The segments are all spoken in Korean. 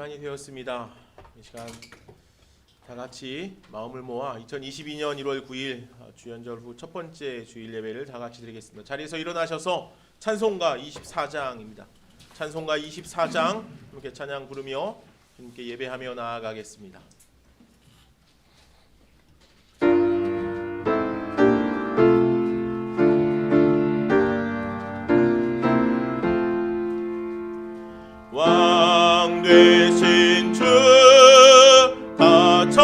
시간이 되었습니다. 이 시간 다 같이 마음을 모아 2022년 1월 9일 주연절 후 첫 번째 주일 예배를 다 같이 드리겠습니다. 자리에서 일어나셔서 찬송가 24장입니다. 찬송가 24장 함께 찬양 부르며 주님께 예배하며 나아가겠습니다. 왕 되신 주 다 찬양하여라.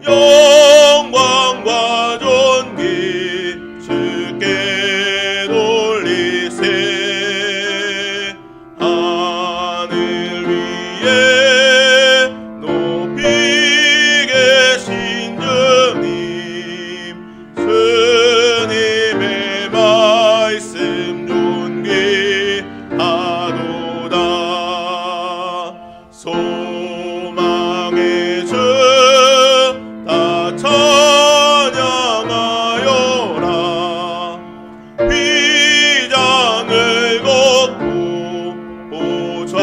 영광과 존귀 주께 돌리세. 하늘 위에 높이 계신 주님, 주님의 말씀 존귀하도다. 소망의 주 다 찬양하여라. 휘장을 걷고 보좌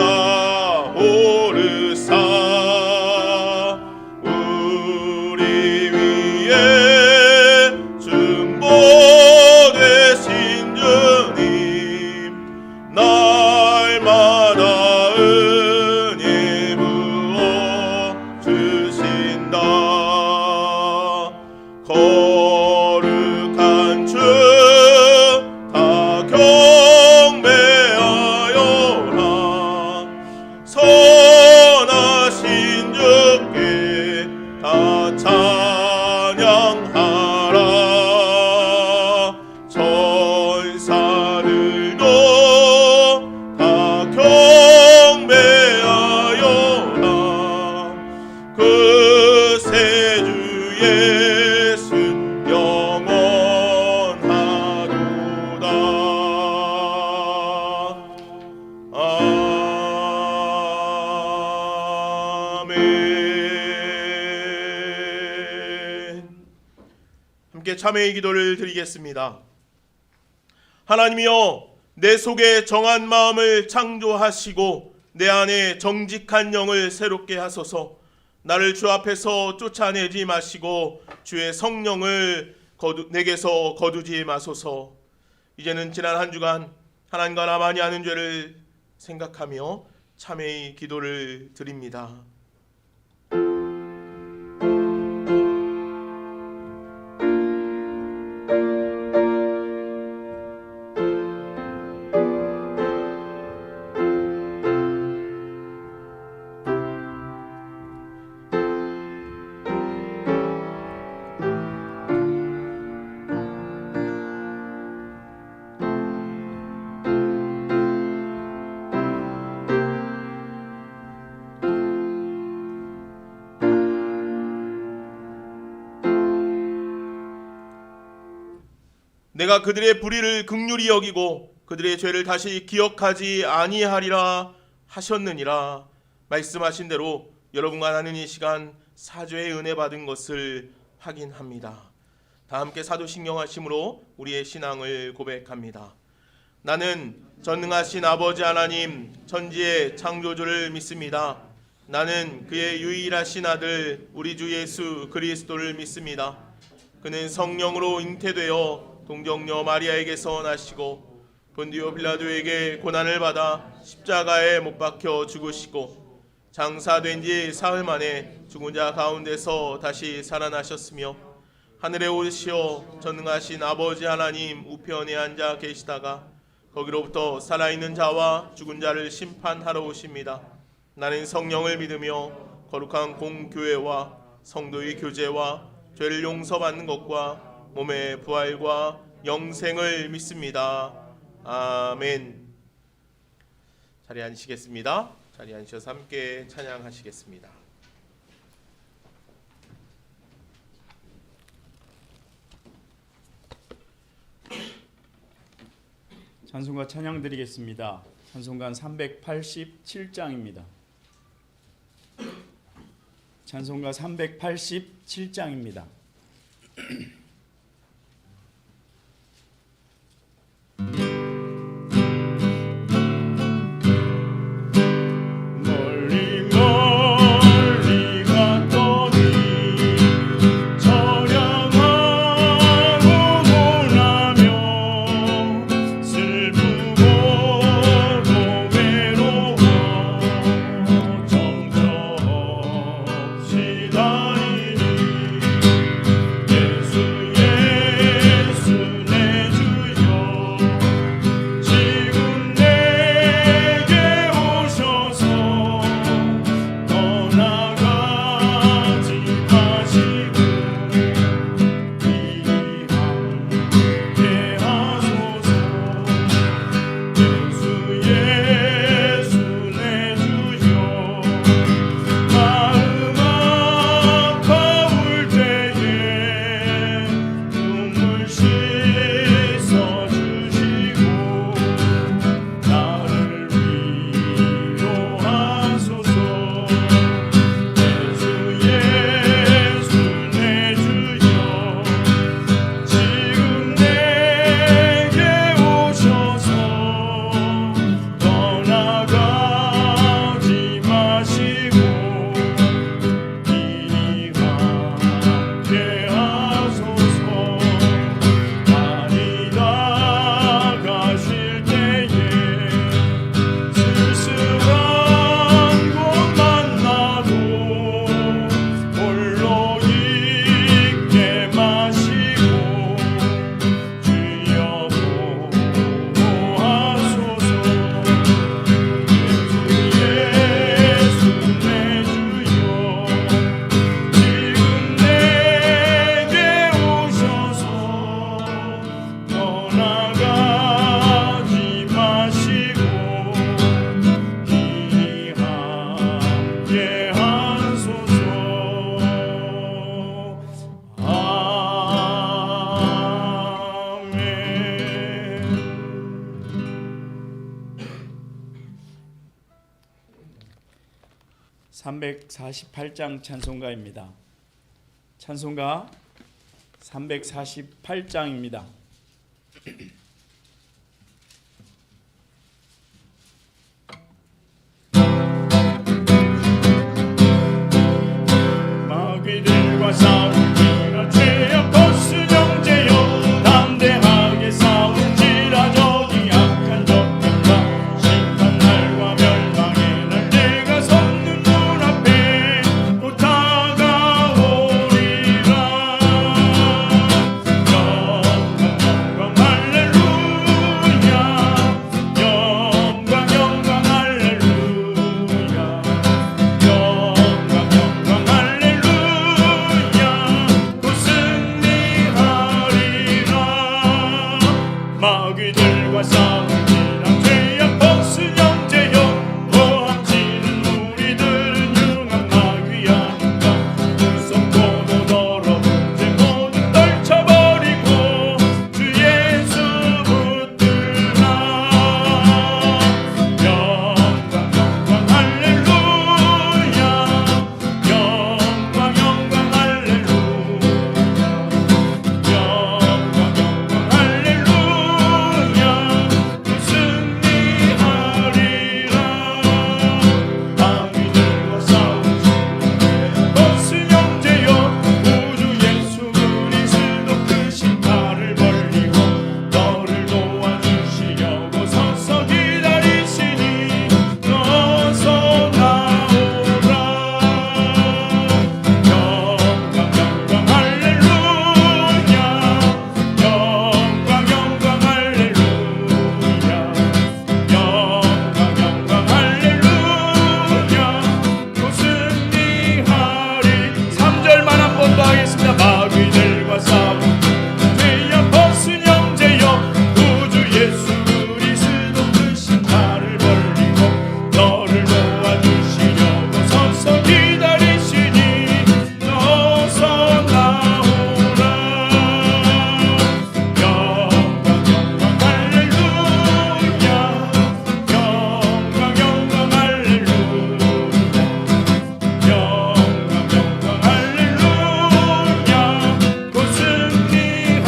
오르사. 우리 위에 중보되신 주님, 날마다 은혜 부어 주신다. 거룩한 주 다 경배하여라. 선하신 주께 다 찬양하라. 천사들도 다 경배하여라. 그 새 주 예수 영원하도다. 아멘. 함께 참회의 기도를 드리겠습니다. 하나님이여, 내 속에 정한 마음을 창조하시고 내 안에 정직한 영을 새롭게 하소서. 나를 주 앞에서 쫓아내지 마시고 주의 성령을 내게서 거두지 마소서. 이제는 지난 한 주간 하나님과 나만이 아는 죄를 생각하며 참회의 기도를 드립니다. 내가 그들의 불의를 긍휼히 여기고 그들의 죄를 다시 기억하지 아니하리라 하셨느니라. 말씀하신 대로 여러분과 나는 이 시간 사죄의 은혜 받은 것을 확인합니다. 다 함께 사도신경하심으로 우리의 신앙을 고백합니다. 나는 전능하신 아버지 하나님, 천지의 창조주를 믿습니다. 나는 그의 유일하신 아들 우리 주 예수 그리스도를 믿습니다. 그는 성령으로 잉태되어 동정녀 마리아에게서 나시고 본디오 빌라도에게 고난을 받아 십자가에 못 박혀 죽으시고 장사된 지 사흘 만에 죽은 자 가운데서 다시 살아나셨으며 하늘에 오르시어 전능하신 아버지 하나님 우편에 앉아 계시다가 거기로부터 살아있는 자와 죽은 자를 심판하러 오십니다. 나는 성령을 믿으며 거룩한 공교회와 성도의 교제와 죄를 용서받는 것과 몸의 부활과 영생을 믿습니다. 아멘. 자리에 앉으시겠습니다. 자리에 앉으셔서 함께 찬양하시겠습니다. 찬송가 찬양 드리겠습니다. 찬송가 387장입니다. 찬송가 387장입니다. 348장 찬송가입니다. 찬송가 348장입니다. 마귀들과 싸울지라 죄악 벗은 형제여 담대하게 싸울지라 저기 악한 적들과 심판날과 멸망의 날 내가 섰는 문 앞에 곧 다가오리라. 영광 할렐루야 영광 할렐루야 영광 할렐루야 곧 승리하리라. 마귀들과 싸울지라 죄악 벗은 형제여 모함치는 우리들은 융한 마귀 아닌가. 무섭고도 더러운 죄 모두 떨쳐버리고 주 예수 붙들라. 영광 할렐루야 영광 할렐루야 영광 할렐루야 또 승리하리라. 마귀들과 싸우지 벗은 형제여 구주 예수 그리스도 크신 팔을 벌리고 너를 도와주시려고 서서 기다리시니 어서 나오라. 영광 할렐루야 영광 할렐루야 영광 할렐루야 또 승리하리. 3절만 한 번 더 하겠습니다. 마귀들과 싸우는 죄악 벗은 형제여 구주 예수 그리스도 크신 팔을 벌리고 너를 도와주시려고 서서 기다리시니 어서 나오라. 영광 할렐루야 영광 할렐루야 영광 할렐루야 곧 승리하리라.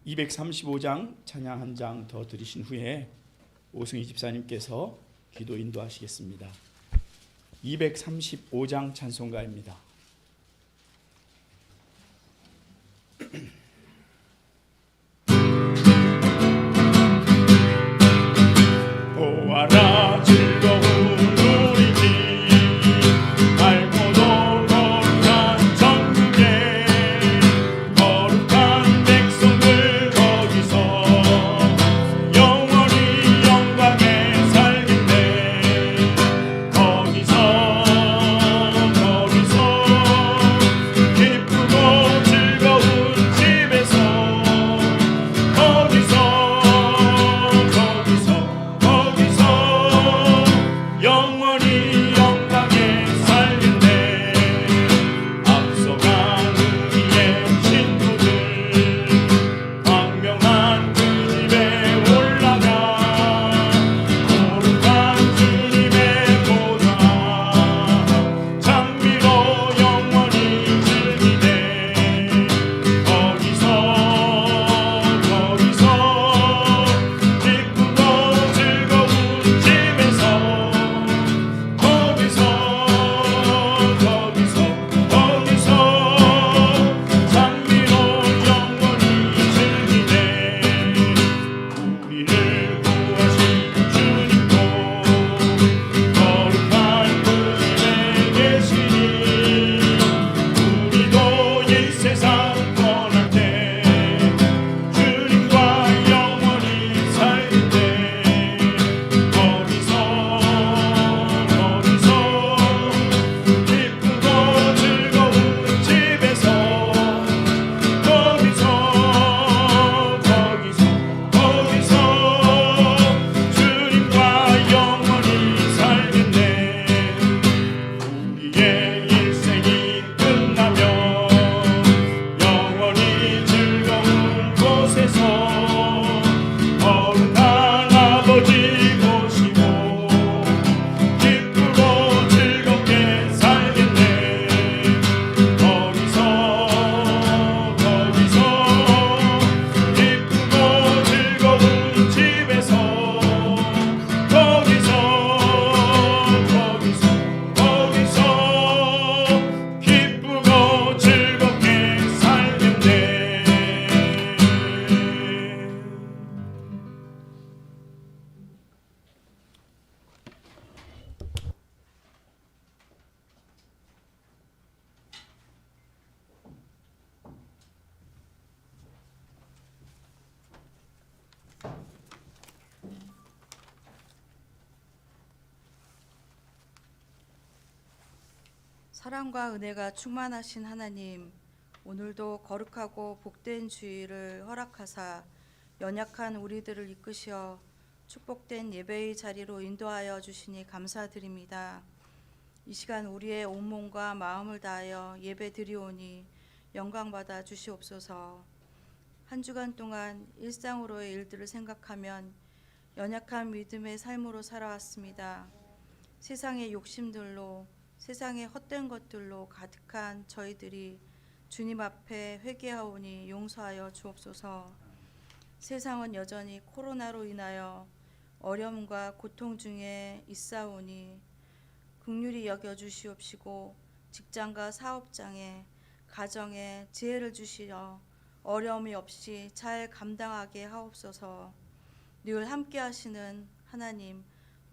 235장 찬양 한 장 더 들으신 후에 오승희 집사님께서 기도 인도하시겠습니다. 235장 찬송가입니다. 보아라 즐거운 우리지 밝고도 거룩한 천국에 거룩한 백성들 거기서 영원히 영광에 살겠네. 거기서 사랑과 은혜가 충만하신 하나님, 오늘도 거룩하고 복된 주일을 허락하사 연약한 우리들을 이끄시어 축복된 예배의 자리로 인도하여 주시니 감사드립니다. 이 시간 우리의 온몸과 마음을 다하여 예배 드리오니 영광받아 주시옵소서. 한 주간 동안 일상으로의 일들을 생각하면 연약한 믿음의 삶으로 살아왔습니다. 세상의 욕심들로, 세상의 헛된 것들로 가득한 저희들이 주님 앞에 회개하오니 용서하여 주옵소서. 세상은 여전히 코로나로 인하여 어려움과 고통 중에 있사오니 긍휼히 여겨 주시옵시고 직장과 사업장에 가정에 지혜를 주시어 어려움이 없이 잘 감당하게 하옵소서. 늘 함께 하시는 하나님,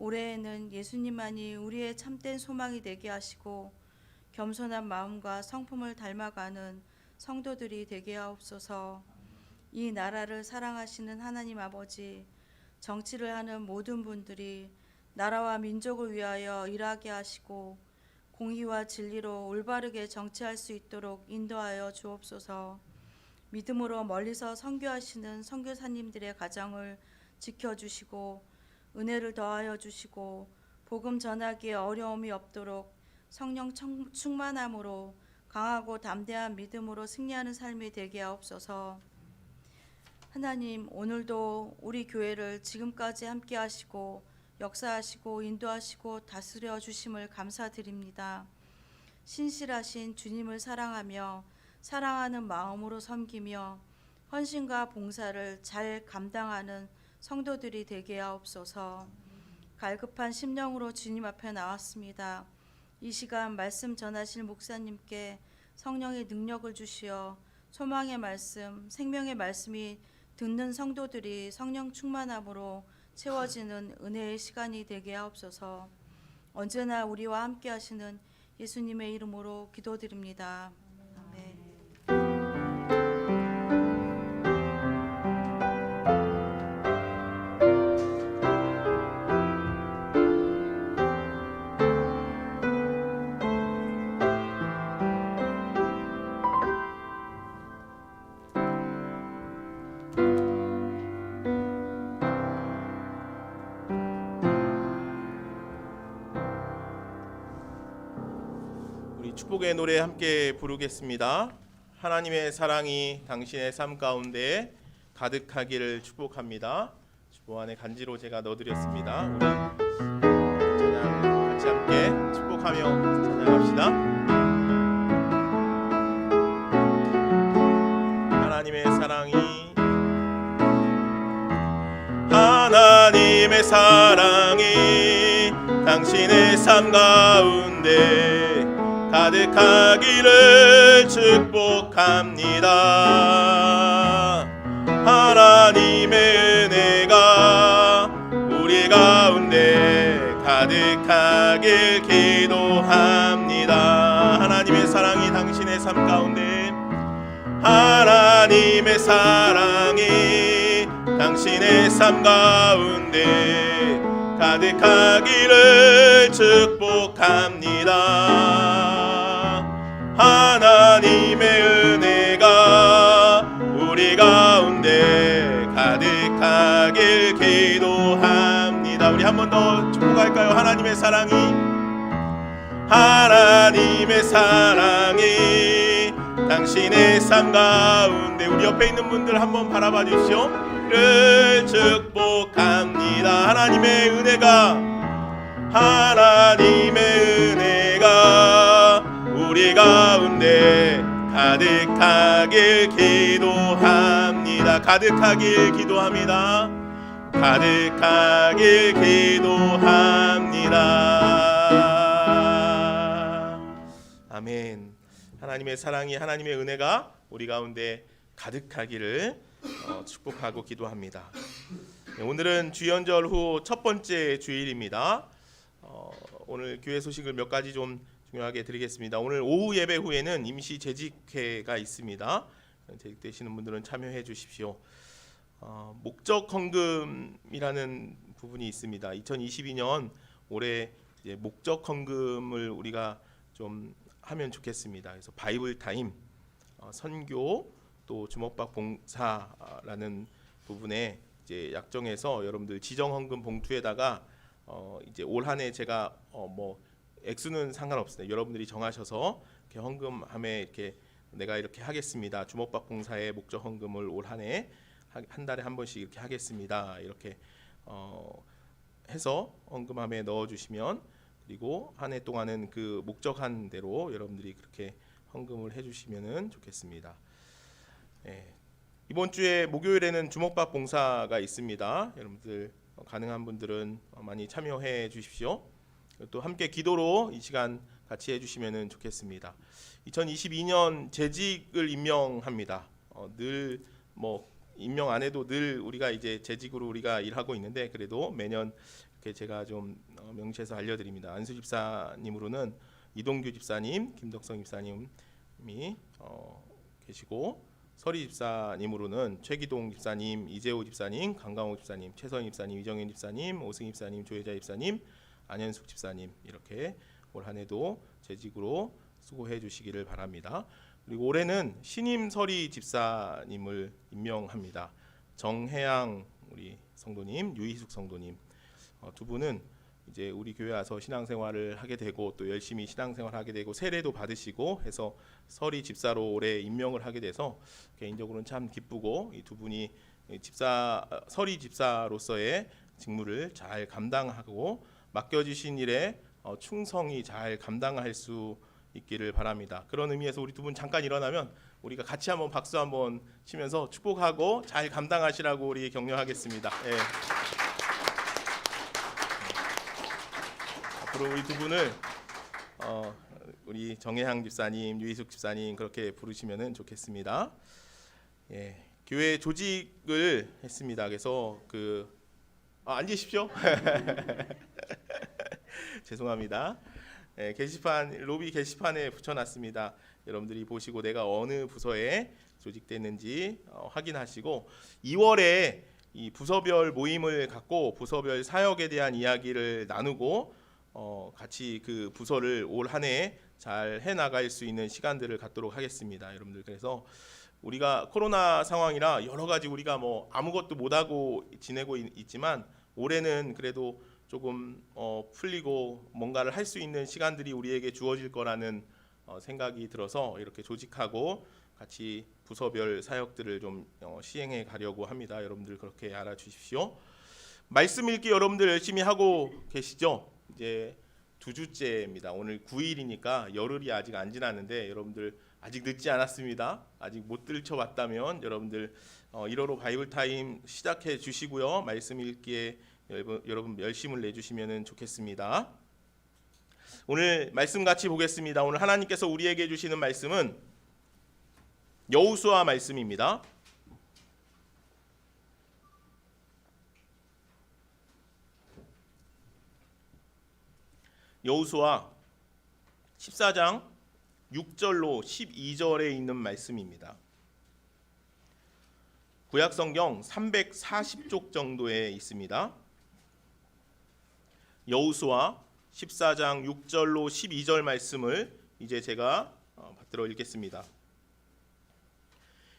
올해에는 예수님만이 우리의 참된 소망이 되게 하시고 겸손한 마음과 성품을 닮아가는 성도들이 되게 하옵소서. 이 나라를 사랑하시는 하나님 아버지, 정치를 하는 모든 분들이 나라와 민족을 위하여 일하게 하시고 공의와 진리로 올바르게 정치할 수 있도록 인도하여 주옵소서. 믿음으로 멀리서 선교하시는 선교사님들의 가정을 지켜주시고 은혜를 더하여 주시고 복음 전하기에 어려움이 없도록 성령 충만함으로 강하고 담대한 믿음으로 승리하는 삶이 되게 하옵소서. 하나님, 오늘도 우리 교회를 지금까지 함께 하시고 역사하시고 인도하시고 다스려 주심을 감사드립니다. 신실하신 주님을 사랑하며 사랑하는 마음으로 섬기며 헌신과 봉사를 잘 감당하는 성도들이 되게 하옵소서. 갈급한 심령으로 주님 앞에 나왔습니다. 이 시간 말씀 전하실 목사님께 성령의 능력을 주시어 소망의 말씀, 생명의 말씀이 듣는 성도들이 성령 충만함으로 채워지는 은혜의 시간이 되게 하옵소서. 언제나 우리와 함께 하시는 예수님의 이름으로 기도드립니다. 아멘. 축복의 노래 함께 부르겠습니다. 하나님의 사랑이 당신의 삶 가운데 가득하기를 축복합니다. 주보 안에 간지로 제가 넣어드렸습니다. 우리 찬양 같이 함께 축복하며 찬양합시다. 하나님의 사랑이 하나님의 사랑이 당신의 삶 가운데 가득하기를 축복합니다. 하나님의 은혜가 우리 가운데 가득하길 기도합니다. 하나님의 사랑이 당신의 삶 가운데 하나님의 사랑이 당신의 삶 가운데 가득하기를 축복합니다. 하나님의 은혜가 우리 가운데 가득하길 기도합니다. 우리 한 번 더 축복할까요? 하나님의 사랑이 당신의 삶 가운데 우리 옆에 있는 분들 한번 바라봐 주시오. 를 축복합니다. 하나님의 은혜가 우리 가운데 가득하길 기도합니다. 가득하길 기도합니다. 가득하길 기도합니다. 아멘. 하나님의 사랑이 하나님의 은혜가 우리 가운데 가득하기를 축복하고 기도합니다. 오늘은 주연절 후 첫 번째 주일입니다. 오늘 교회 소식을 몇 가지 좀 중요하게 드리겠습니다. 오늘 오후 예배 후에는 임시 재직회가 있습니다. 재직되시는 분들은 참여해 주십시오. 목적 헌금이라는 부분이 있습니다. 2022년 올해 이제 목적 헌금을 우리가 좀 하면 좋겠습니다. 그래서 바이블 타임, 선교, 또 주먹밥 봉사라는 부분에 이제 약정해서 여러분들 지정 헌금 봉투에다가 이제 올 한 해 제가 뭐 액수는 상관없습니다. 여러분들이 정하셔서 이렇게 헌금함에 이렇게 내가 이렇게 하겠습니다. 주먹밥 봉사의 목적 헌금을 올 한 해 한 달에 한 번씩 이렇게 하겠습니다. 이렇게 해서 헌금함에 넣어주시면, 그리고 한 해 동안은 그 목적한 대로 여러분들이 그렇게 헌금을 해주시면은 좋겠습니다. 이번 주에 목요일에는 주먹밥 봉사가 있습니다. 여러분들 가능한 분들은 많이 참여해 주십시오. 또 함께 기도로 이 시간 같이 해주시면 좋겠습니다. 2022년 재직을 임명합니다. 늘 뭐 임명 안 해도 늘 우리가 이제 재직으로 우리가 일하고 있는데, 그래도 매년 이렇게 제가 좀 명시해서 알려드립니다. 안수 집사님으로는 이동규 집사님, 김덕성 집사님이 계시고, 서리 집사님으로는 최기동 집사님, 이재호 집사님, 강강호 집사님, 최선 집사님, 이정현 집사님, 오승 집사님, 조혜자 집사님, 안현숙 집사님, 이렇게 올 한 해도 재직으로 수고해 주시기를 바랍니다. 그리고 올해는 신임 서리 집사님을 임명합니다. 정혜양 우리 성도님, 유희숙 성도님, 두 분은 이제 우리 교회 와서 신앙생활을 하게 되고 또 열심히 신앙생활을 하게 되고 세례도 받으시고 해서 서리 집사로 올해 임명을 하게 돼서 개인적으로는 참 기쁘고, 이 두 분이 서리 집사로서의 직무를 잘 감당하고 맡겨주신 일에 충성히 잘 감당할 수 있기를 바랍니다. 그런 의미에서 우리 두 분 잠깐 일어나면 우리가 같이 한번 박수 한번 치면서 축복하고 잘 감당하시라고 우리 격려하겠습니다. 앞으로 우리 두 분을 우리 정혜향 집사님, 유희숙 집사님 그렇게 부르시면 좋겠습니다. 교회 조직을 했습니다. 그래서 앉으십시오. 죄송합니다. 게시판, 로비 게시판에 붙여놨습니다. 여러분들이 보시고 내가 어느 부서에 조직됐는지 확인하시고, 2월에 이 부서별 모임을 갖고 부서별 사역에 대한 이야기를 나누고 같이 그 부서를 올 한 해 잘 해나갈 수 있는 시간들을 갖도록 하겠습니다. 여러분들, 그래서 우리가 코로나 상황이라 여러 가지 우리가 뭐 아무것도 못하고 지내고 있지만 올해는 그래도 조금 풀리고 뭔가를 할 수 있는 시간들이 우리에게 주어질 거라는 생각이 들어서 이렇게 조직하고 같이 부서별 사역들을 좀 시행해 가려고 합니다. 여러분들 그렇게 알아주십시오. 말씀 읽기 여러분들 열심히 하고 계시죠? 이제 2주째입니다. 오늘 9일이니까 열흘이 아직 안 지났는데 여러분들 아직 늦지 않았습니다. 아직 못 들춰봤다면 여러분들 1월호 바이블 타임 시작해 주시고요. 말씀 읽기에 여러분 열심을 내주시면 좋겠습니다. 오늘 말씀 같이 보겠습니다. 오늘 하나님께서 우리에게 주시는 말씀은 여호수아 말씀입니다. 여호수아 14장 6절로 12절에 있는 말씀입니다. 구약성경 340쪽 정도에 있습니다. 여호수아 14장 6절로 12절 말씀을 이제 제가 받들어 읽겠습니다.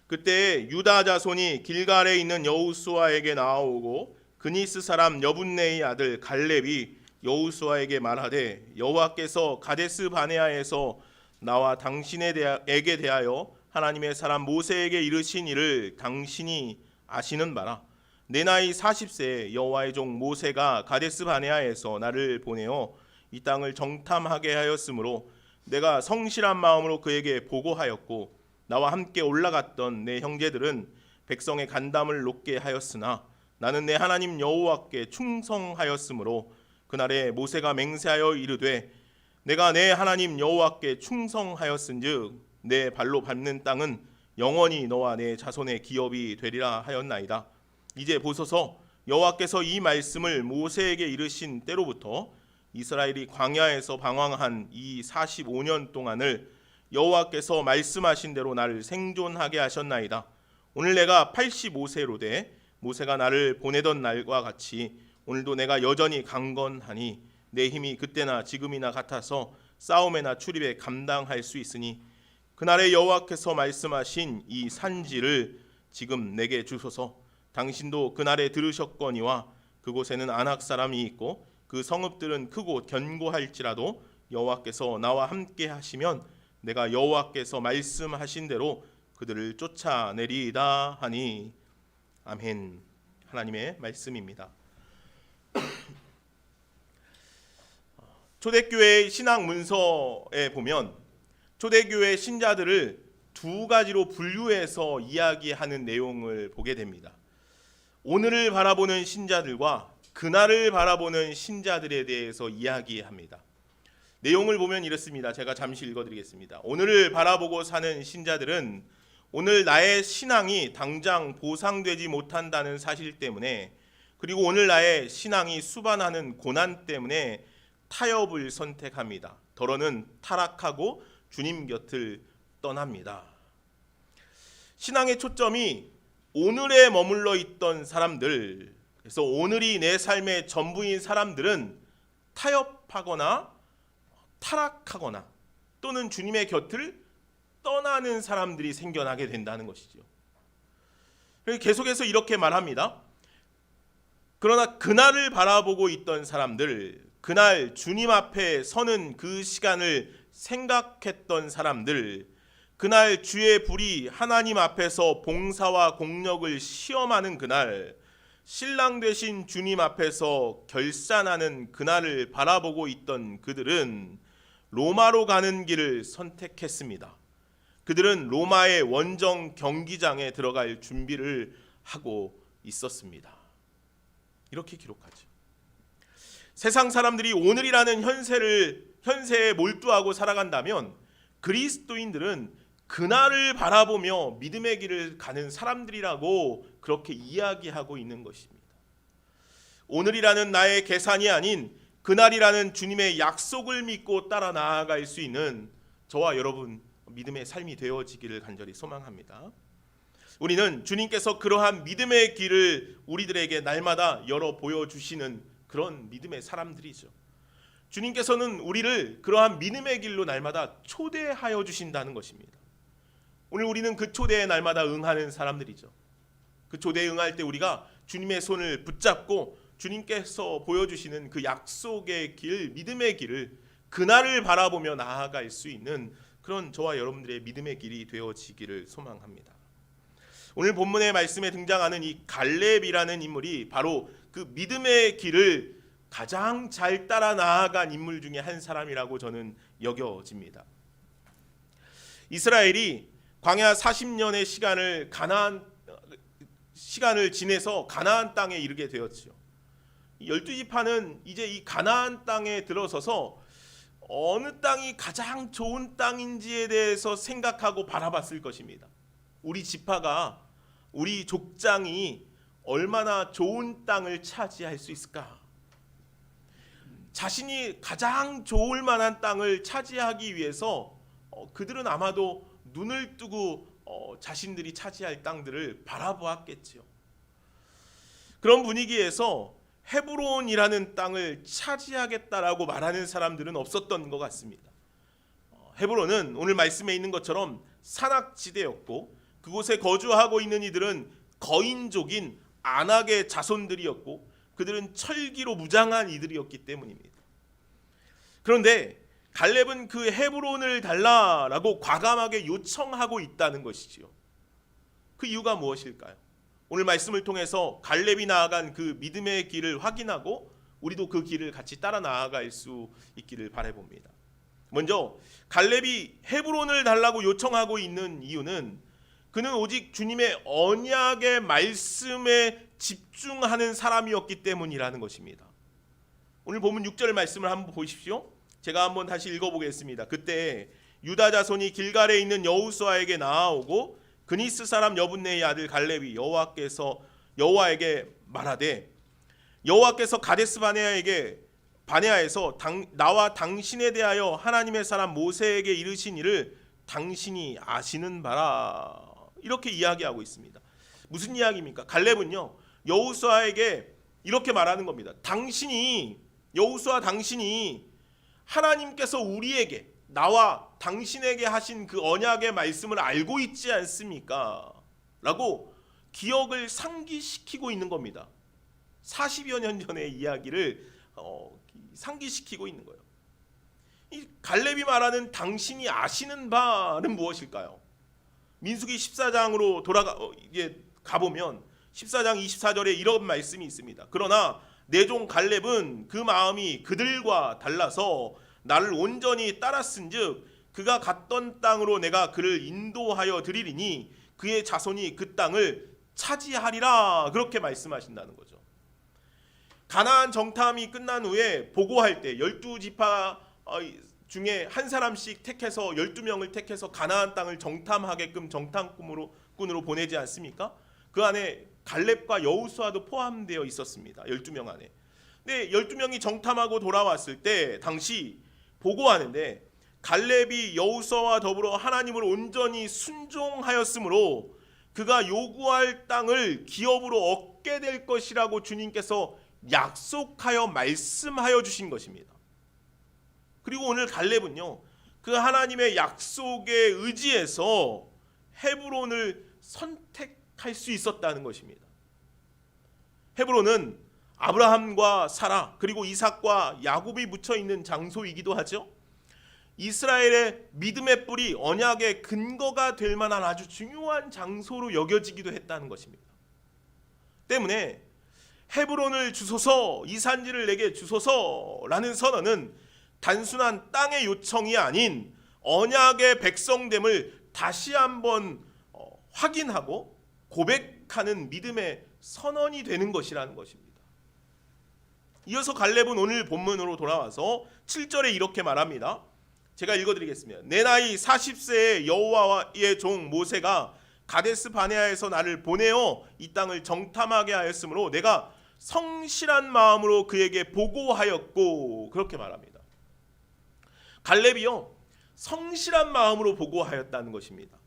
그때 유다 자손이 길갈에 있는 여호수아에게 나아오고 그니스 사람 여분네의 아들 갈렙이 여호수아에게 말하되 여호와께서 가데스 바네아에서 나와 당신에게 대하여 하나님의 사람 모세에게 이르신 일을 당신이 아시는 바라. 내 나이 40세에 여호와의 종 모세가 가데스 바네아에서 나를 보내어 이 땅을 정탐하게 하였으므로 내가 성실한 마음으로 그에게 보고하였고 나와 함께 올라갔던 내 형제들은 백성의 간담을 높게 하였으나 나는 내 하나님 여호와께 충성하였으므로 그날에 모세가 맹세하여 이르되 내가 내 하나님 여호와께 충성하였은즉 내 발로 밟는 땅은 영원히 너와 내 자손의 기업이 되리라 하였나이다. 이제 보소서 여호와께서 이 말씀을 모세에게 이르신 때로부터 이스라엘이 광야에서 방황한 이 45년 동안을 여호와께서 말씀하신 대로 나를 생존하게 하셨나이다. 오늘 내가 85세로 돼 모세가 나를 보내던 날과 같이 오늘도 내가 여전히 강건하니 내 힘이 그때나 지금이나 같아서 싸움에나 출입에 감당할 수 있으니 그날에 여호와께서 말씀하신 이 산지를 지금 내게 주소서. 당신도 그날에 들으셨거니와 그곳에는 아낙 사람이 있고 그 성읍들은 크고 견고할지라도 여호와께서 나와 함께 하시면 내가 여호와께서 말씀하신 대로 그들을 쫓아내리이다 하니. 아멘. 하나님의 말씀입니다. 초대교회의 신앙 문서에 보면 초대교회 신자들을 두 가지로 분류해서 이야기하는 내용을 보게 됩니다. 오늘을 바라보는 신자들과 그날을 바라보는 신자들에 대해서 이야기합니다. 내용을 보면 이렇습니다. 제가 잠시 읽어드리겠습니다. 오늘을 바라보고 사는 신자들은 오늘 나의 신앙이 당장 보상되지 못한다는 사실 때문에, 그리고 오늘 나의 신앙이 수반하는 고난 때문에 타협을 선택합니다. 더러는 타락하고 주님 곁을 떠납니다. 신앙의 초점이 오늘에 머물러 있던 사람들, 그래서 오늘이 내 삶의 전부인 사람들은 타협하거나 타락하거나 또는 주님의 곁을 떠나는 사람들이 생겨나게 된다는 것이죠. 계속해서 이렇게 말합니다. 그러나 그날을 바라보고 있던 사람들, 그날 주님 앞에 서는 그 시간을 생각했던 사람들, 그날 주의 불이 하나님 앞에서 봉사와 공력을 시험하는 그날, 신랑 되신 주님 앞에서 결산하는 그날을 바라보고 있던 그들은 로마로 가는 길을 선택했습니다. 그들은 로마의 원정 경기장에 들어갈 준비를 하고 있었습니다. 이렇게 기록하죠. 세상 사람들이 오늘이라는 현세에 몰두하고 살아간다면 그리스도인들은 그날을 바라보며 믿음의 길을 가는 사람들이라고 그렇게 이야기하고 있는 것입니다. 오늘이라는 나의 계산이 아닌 그날이라는 주님의 약속을 믿고 따라 나아갈 수 있는 저와 여러분 믿음의 삶이 되어지기를 간절히 소망합니다. 우리는 주님께서 그러한 믿음의 길을 우리들에게 날마다 열어 보여주시는 그런 믿음의 사람들이죠. 주님께서는 우리를 그러한 믿음의 길로 날마다 초대하여 주신다는 것입니다. 오늘 우리는 그 초대에 날마다 응하는 사람들이죠. 그 초대에 응할 때 우리가 주님의 손을 붙잡고 주님께서 보여주시는 그 약속의 길, 믿음의 길을 그날을 바라보며 나아갈 수 있는 그런 저와 여러분들의 믿음의 길이 되어지기를 소망합니다. 오늘 본문의 말씀에 등장하는 이 갈렙이라는 인물이 바로 그 믿음의 길을 가장 잘 따라 나아간 인물 중에 한 사람이라고 저는 여겨집니다. 이스라엘이 광야 40년의 시간을 지내서 가나안 땅에 이르게 되었죠. 12지파는 이제 이 가나안 땅에 들어서서 어느 땅이 가장 좋은 땅인지에 대해서 생각하고 바라봤을 것입니다. 우리 지파가, 우리 족장이 얼마나 좋은 땅을 차지할 수 있을까? 자신이 가장 좋을 만한 땅을 차지하기 위해서 그들은 아마도 눈을 뜨고 자신들이 차지할 땅들을 바라보았겠지요. 그런 분위기에서 헤브론이라는 땅을 차지하겠다라고 말하는 사람들은 없었던 것 같습니다. 헤브론은 오늘 말씀에 있는 것처럼 산악지대였고 그곳에 거주하고 있는 이들은 거인족인 아낙의 자손들이었고 그들은 철기로 무장한 이들이었기 때문입니다. 그런데 갈렙은 그 헤브론을 달라라고 과감하게 요청하고 있다는 것이지요. 그 이유가 무엇일까요? 오늘 말씀을 통해서 갈렙이 나아간 그 믿음의 길을 확인하고 우리도 그 길을 같이 따라 나아갈 수 있기를 바라봅니다. 먼저 갈렙이 헤브론을 달라고 요청하고 있는 이유는 그는 오직 주님의 언약의 말씀에 집중하는 사람이었기 때문이라는 것입니다. 오늘 본문 6절 말씀을 한번 보십시오. 제가 한번 다시 읽어보겠습니다. 그때 유다 자손이 길갈에 있는 여호수아에게 나아오고 그니스 사람 여분네의 아들 갈렙이 여호와에게 말하되 여호와께서 가데스 바네아에서 나와 당신에 대하여 하나님의 사람 모세에게 이르신 일을 당신이 아시는 바라. 이렇게 이야기하고 있습니다. 무슨 이야기입니까? 갈렙은요 여호수아에게 이렇게 말하는 겁니다. 여호수아 당신이 하나님께서 우리에게, 나와 당신에게 하신 그 언약의 말씀을 알고 있지 않습니까? 라고 기억을 상기시키고 있는 겁니다. 40여 년 전의 이야기를 상기시키고 있는 거예요. 이 갈렙이 말하는 당신이 아시는 바는 무엇일까요? 민수기 14장으로 가보면 14장 24절에 이런 말씀이 있습니다. 그러나 내 종 갈렙은 그 마음이 그들과 달라서 나를 온전히 따랐은즉 그가 갔던 땅으로 내가 그를 인도하여 드리리니 그의 자손이 그 땅을 차지하리라. 그렇게 말씀하신다는 거죠. 가나안 정탐이 끝난 후에 보고할 때 12지파 중에 한 사람씩 택해서 12명을 택해서 가나안 땅을 정탐하게끔 정탐꾼으로 보내지 않습니까? 그 안에 갈렙과 여호수아도 포함되어 있었습니다. 12명 안에. 근데 12명이 정탐하고 돌아왔을 때 당시 보고하는데 갈렙이 여호수아와 더불어 하나님을 온전히 순종하였으므로 그가 요구할 땅을 기업으로 얻게 될 것이라고 주님께서 약속하여 말씀하여 주신 것입니다. 그리고 오늘 갈렙은요, 그 하나님의 약속에 의지해서 헤브론을 선택할 수 있었다는 것입니다. 헤브론은 아브라함과 사라 그리고 이삭과 야곱이 묻혀 있는 장소이기도 하죠. 이스라엘의 믿음의 뿌리, 언약의 근거가 될 만한 아주 중요한 장소로 여겨지기도 했다는 것입니다. 때문에 헤브론을 주소서, 이 산지를 내게 주소서라는 선언은 단순한 땅의 요청이 아닌 언약의 백성됨을 다시 한번 확인하고 고백하는 믿음의 선언이 되는 것이라는 것입니다. 이어서 갈렙은 오늘 본문으로 돌아와서 7절에 이렇게 말합니다. 제가 읽어드리겠습니다. 내 나이 40세의 여호와의 종 모세가 가데스 바네아에서 나를 보내어 이 땅을 정탐하게 하였으므로 내가 성실한 마음으로 그에게 보고하였고, 그렇게 말합니다. 갈렙이요, 성실한 마음으로 보고하였다는 것입니다.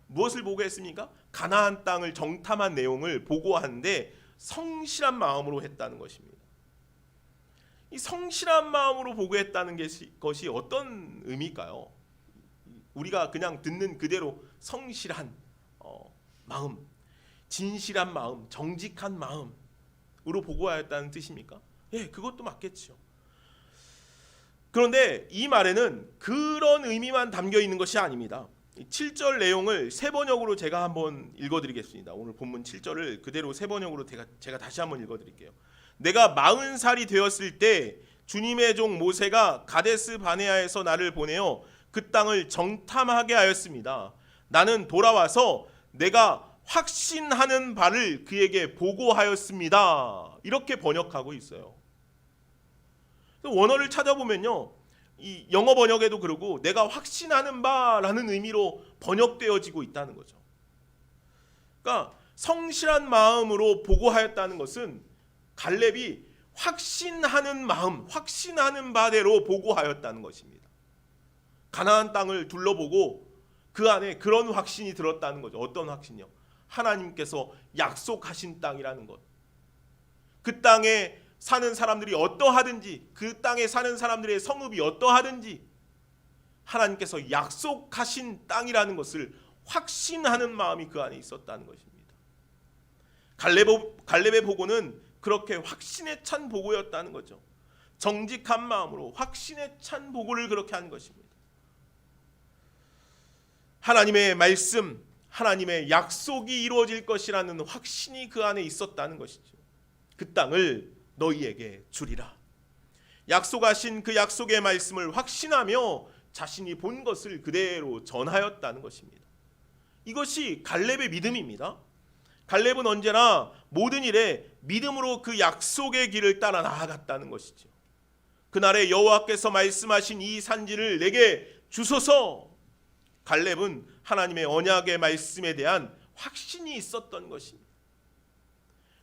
무엇을 보고했습니까? 가나안 땅을 정탐한 내용을 보고하는데 성실한 마음으로 했다는 것입니다. 이 성실한 마음으로 보고했다는 것이 어떤 의미일까요? 우리가 그냥 듣는 그대로 성실한 마음, 진실한 마음, 정직한 마음으로 보고하였다는 뜻입니까? 예, 그것도 맞겠죠. 그런데 이 말에는 그런 의미만 담겨 있는 것이 아닙니다. 7절 내용을 세 번역으로 제가 한번 읽어드리겠습니다. 오늘 본문 7절을 그대로 세 번역으로 제가 다시 한번 읽어드릴게요. 내가 40살이 되었을 때 주님의 종 모세가 가데스 바네아에서 나를 보내어 그 땅을 정탐하게 하였습니다. 나는 돌아와서 내가 확신하는 바를 그에게 보고하였습니다. 이렇게 번역하고 있어요. 원어를 찾아보면요, 이 영어 번역에도 그러고 내가 확신하는 바라는 의미로 번역되어지고 있다는 거죠. 그러니까 성실한 마음으로 보고하였다는 것은 갈렙이 확신하는 마음, 확신하는 바대로 보고하였다는 것입니다. 가나안 땅을 둘러보고 그 안에 그런 확신이 들었다는 거죠. 어떤 확신이요? 하나님께서 약속하신 땅이라는 것. 그 땅에 사는 사람들이 어떠하든지, 그 땅에 사는 사람들의 성읍이 어떠하든지 하나님께서 약속하신 땅이라는 것을 확신하는 마음이 그 안에 있었다는 것입니다. 갈렙의 보고는 그렇게 확신에 찬 보고였다는 거죠. 정직한 마음으로 확신에 찬 보고를 그렇게 한 것입니다. 하나님의 말씀, 하나님의 약속이 이루어질 것이라는 확신이 그 안에 있었다는 것이죠. 그 땅을 너희에게 주리라. 약속하신 그 약속의 말씀을 확신하며 자신이 본 것을 그대로 전하였다는 것입니다. 이것이 갈렙의 믿음입니다. 갈렙은 언제나 모든 일에 믿음으로 그 약속의 길을 따라 나아갔다는 것이죠. 그날에 여호와께서 말씀하신 이 산지를 내게 주소서. 갈렙은 하나님의 언약의 말씀에 대한 확신이 있었던 것입니다.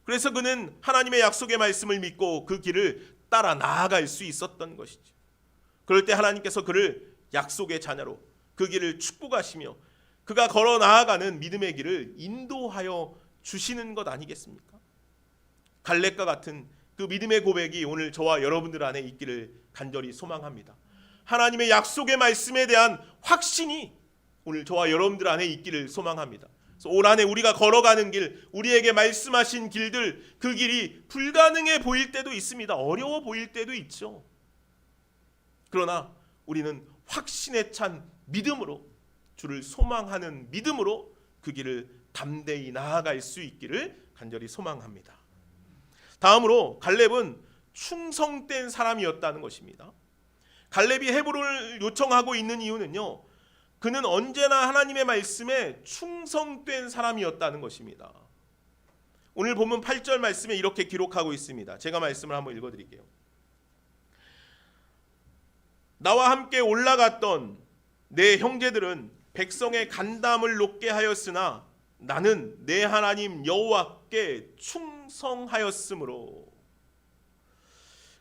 그래서 그는 하나님의 약속의 말씀을 믿고 그 길을 따라 나아갈 수 있었던 것이죠. 그럴 때 하나님께서 그를 약속의 자녀로 그 길을 축복하시며 그가 걸어 나아가는 믿음의 길을 인도하여 주시는 것 아니겠습니까? 갈렙과 같은 그 믿음의 고백이 오늘 저와 여러분들 안에 있기를 간절히 소망합니다. 하나님의 약속의 말씀에 대한 확신이 오늘 저와 여러분들 안에 있기를 소망합니다. 그래서 올 한해 우리가 걸어가는 길, 우리에게 말씀하신 길들, 그 길이 불가능해 보일 때도 있습니다. 어려워 보일 때도 있죠. 그러나 우리는 확신에 찬 믿음으로, 주를 소망하는 믿음으로 그 길을 담대히 나아갈 수 있기를 간절히 소망합니다. 다음으로 갈렙은 충성된 사람이었다는 것입니다. 갈렙이 헤브론을 요청하고 있는 이유는요, 그는 언제나 하나님의 말씀에 충성된 사람이었다는 것입니다. 오늘 본문 8절 말씀에 이렇게 기록하고 있습니다. 제가 말씀을 한번 읽어드릴게요. 나와 함께 올라갔던 내 형제들은 백성의 간담을 높게 하였으나 나는 내 하나님 여호와께 충성하였으므로.